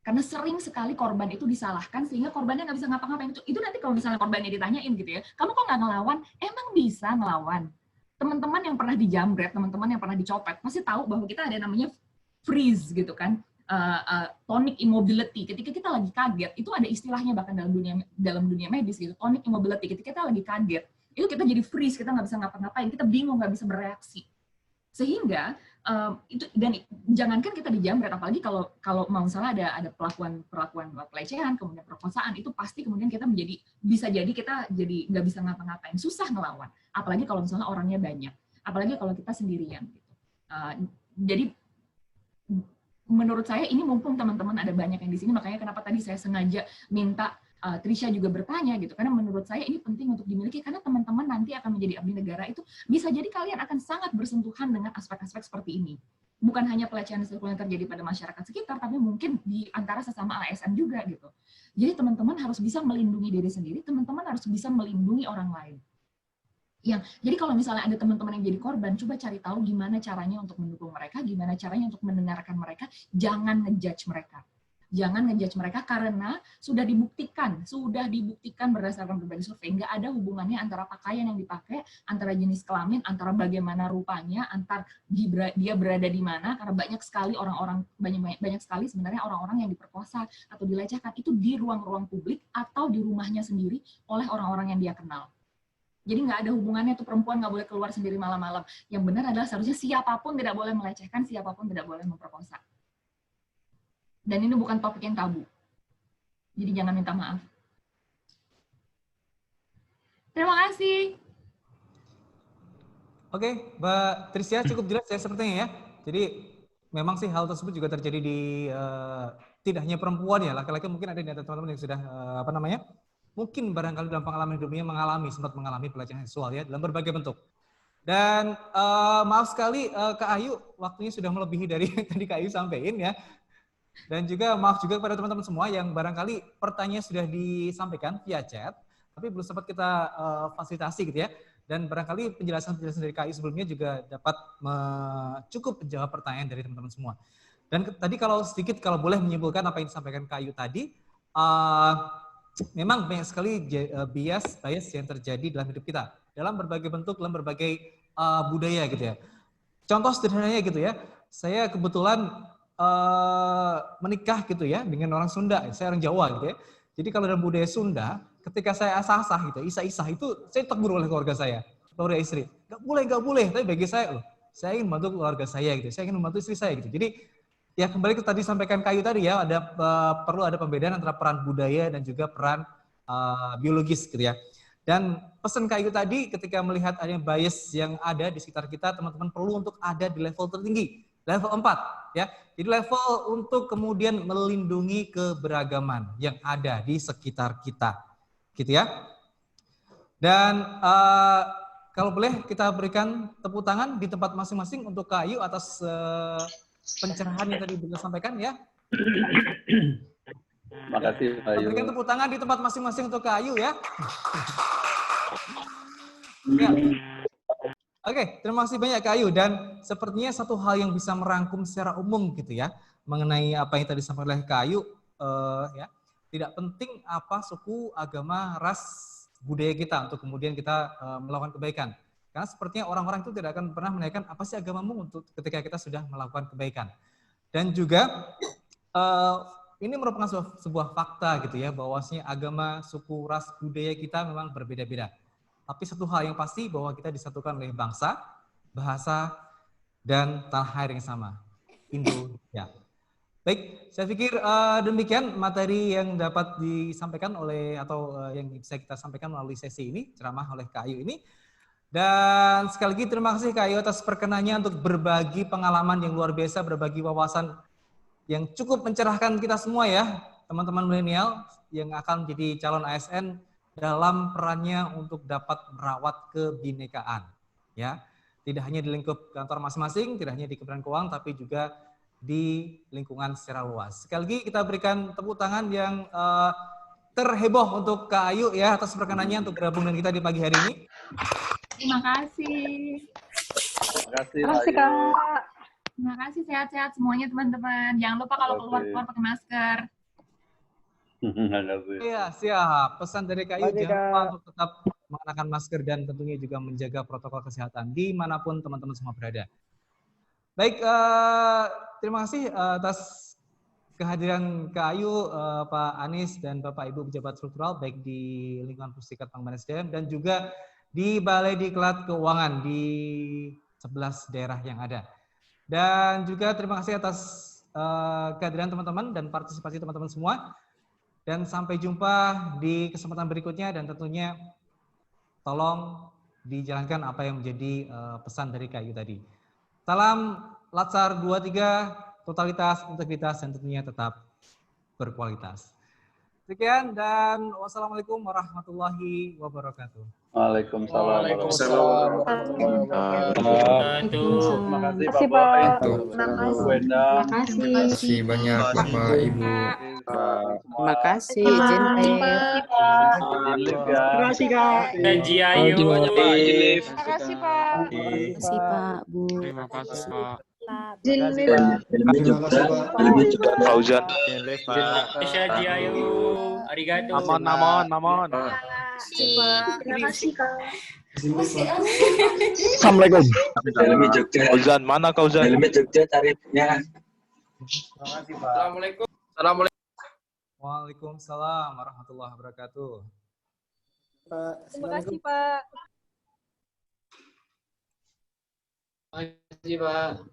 Karena sering sekali korban itu disalahkan sehingga korbannya nggak bisa ngapa-ngapain. Itu nanti kalau misalnya korbannya ditanyain gitu ya, kamu kok nggak ngelawan? Emang bisa ngelawan. Teman-teman yang pernah dijamret, teman-teman yang pernah dicopet, pasti tahu bahwa kita ada namanya freeze gitu kan. Tonic immobility. Ketika kita lagi kaget, itu ada istilahnya bahkan dalam dunia medis gitu. Tonic immobility. Ketika kita lagi kaget, itu kita jadi freeze, kita nggak bisa ngapa-ngapain, kita bingung, nggak bisa bereaksi. Sehingga itu, dan jangankan kita dijamret, apalagi kalau mau salah ada perlakuan pelecehan, kemudian perkosaan, itu pasti kemudian kita bisa jadi kita jadi nggak bisa ngapa-ngapain, susah ngelawan. Apalagi kalau misalnya orangnya banyak, apalagi kalau kita sendirian. Gitu. Jadi menurut saya ini mumpung teman-teman ada banyak yang di sini, makanya kenapa tadi saya sengaja minta Trisha juga bertanya gitu, karena menurut saya ini penting untuk dimiliki, karena teman-teman nanti akan menjadi abdi negara, itu bisa jadi kalian akan sangat bersentuhan dengan aspek-aspek seperti ini. Bukan hanya pelecehan seksual yang terjadi pada masyarakat sekitar, tapi mungkin di antara sesama ASN juga gitu. Jadi teman-teman harus bisa melindungi diri sendiri, teman-teman harus bisa melindungi orang lain. Jadi kalau misalnya ada teman-teman yang jadi korban, coba cari tahu gimana caranya untuk mendukung mereka, gimana caranya untuk mendengarkan mereka, jangan ngejudge mereka. Jangan ngejudge mereka karena sudah dibuktikan berdasarkan berbagai survei, nggak ada hubungannya antara pakaian yang dipakai, antara jenis kelamin, antara bagaimana rupanya, antar dia berada di mana, karena banyak sekali banyak sekali sebenarnya orang-orang yang diperkosa atau dilecehkan itu di ruang-ruang publik atau di rumahnya sendiri oleh orang-orang yang dia kenal. Jadi nggak ada hubungannya tuh perempuan nggak boleh keluar sendiri malam-malam. Yang benar adalah seharusnya siapapun tidak boleh melecehkan, siapapun tidak boleh memperkosa. Dan ini bukan topik yang tabu. Jadi jangan minta maaf. Terima kasih. Oke, Mbak Trisya cukup jelas ya sepertinya ya. Jadi memang sih hal tersebut juga terjadi di tidak hanya perempuan ya, laki-laki mungkin ada di antara teman-teman yang sudah mungkin barangkali dalam pengalaman hidupnya sempat mengalami pelecehan seksual ya dalam berbagai bentuk. Dan maaf sekali Kak Ayu, waktunya sudah melebihi dari yang tadi Kak Ayu sampaikan ya. Dan juga maaf juga kepada teman-teman semua yang barangkali pertanyaan sudah disampaikan via chat, tapi belum sempat kita fasilitasi gitu ya. Dan barangkali penjelasan-penjelasan dari KAI sebelumnya juga dapat cukup menjawab pertanyaan dari teman-teman semua. Dan tadi kalau boleh menyimpulkan apa yang disampaikan KAI tadi, memang banyak sekali bias yang terjadi dalam hidup kita. Dalam berbagai bentuk, dalam berbagai budaya gitu ya. Contoh sederhananya gitu ya, saya kebetulan menikah gitu ya dengan orang Sunda, saya orang Jawa gitu ya. Jadi kalau dalam budaya Sunda, ketika saya asah-asah gitu, isah-isah itu saya tegur oleh keluarga saya, keluarga istri. Nggak boleh, tapi bagi saya loh, saya ingin membantu keluarga saya gitu, saya ingin membantu istri saya gitu. Jadi ya kembali ke tadi sampaikan Kayu tadi ya, perlu ada pembedaan antara peran budaya dan juga peran biologis gitu ya. Dan pesan Kayu tadi ketika melihat adanya bias yang ada di sekitar kita, teman-teman perlu untuk ada di level tertinggi. Level 4 ya. Jadi level untuk kemudian melindungi keberagaman yang ada di sekitar kita. Gitu ya. Dan kalau boleh kita berikan tepuk tangan di tempat masing-masing untuk Kayu atas pencerahan yang tadi beliau sampaikan ya. Makasih Pak Ayu. Berikan tepuk tangan di tempat masing-masing untuk Kayu ya. Ya. Oke, terima kasih banyak Kak Ayu. Dan sepertinya satu hal yang bisa merangkum secara umum gitu ya, mengenai apa yang tadi disampaikan oleh Kak Ayu, ya, tidak penting apa suku, agama, ras, budaya kita untuk kemudian kita melakukan kebaikan. Karena sepertinya orang-orang itu tidak akan pernah menanyakan apa sih agamamu untuk ketika kita sudah melakukan kebaikan. Dan juga ini merupakan sebuah fakta gitu ya, bahwasanya agama, suku, ras, budaya kita memang berbeda-beda. Tapi satu hal yang pasti bahwa kita disatukan oleh bangsa, bahasa, dan tanah air yang sama, Indonesia. Baik, saya pikir demikian materi yang dapat disampaikan oleh atau yang bisa kita sampaikan melalui sesi ini, ceramah oleh Kak Ayu ini. Dan sekali lagi terima kasih Kak Ayu atas perkenannya untuk berbagi pengalaman yang luar biasa, berbagi wawasan yang cukup mencerahkan kita semua ya, teman-teman milenial yang akan menjadi calon ASN dalam perannya untuk dapat merawat kebinekaan, ya, tidak hanya di lingkup kantor masing-masing, tidak hanya di Kementerian Keuangan, tapi juga di lingkungan secara luas. Sekali lagi kita berikan tepuk tangan yang terheboh untuk Kak Ayu ya atas perkenannya untuk bergabung dengan kita di pagi hari ini. Terima kasih. Terima kasih Kak. Terima kasih, sehat-sehat semuanya teman-teman. Jangan lupa kalau keluar pakai masker. Iya, siap. Pesan dari Kak Ayu, jangan lupa untuk tetap mengenakan masker dan tentunya juga menjaga protokol kesehatan dimanapun teman-teman semua berada. Baik, terima kasih atas kehadiran Kak Ayu, Pak Anies, dan Bapak Ibu pejabat struktural, baik di lingkungan Pustikat Pengembangan SDM dan juga di Balai Diklat Keuangan di 11 daerah yang ada. Dan juga terima kasih atas kehadiran teman-teman dan partisipasi teman-teman semua. Dan sampai jumpa di kesempatan berikutnya dan tentunya tolong dijalankan apa yang menjadi pesan dari Kak Ayu tadi. Salam Latsar 23, totalitas, integritas, dan tentunya tetap berkualitas. Sekian dan wassalamualaikum warahmatullahi wabarakatuh. Waalaikumsalam warahmatullahi wabarakatuh. Terima kasih Bapak Ibu. Terima kasih banyak Bapak Ibu. Terima kasih izin Terima kasih Kak. Janji Ayu. Terima kasih Pak. Terima kasih Pak Bu. Terima kasih Pak. Terima kasih, Pak. Ilmunya juga Fauzan. Aisyah Jiayu, arigato. Mamon. Terima kasih, Kak. Assalamualaikum. Ilmu Jogja. Fauzan, mana Fauzan? Ilmu Jogja tarifnya. Terima kasih, Pak. Assalamualaikum. Waalaikumsalam warahmatullahi wabarakatuh. Terima kasih, Pak. Terima kasih, Pak.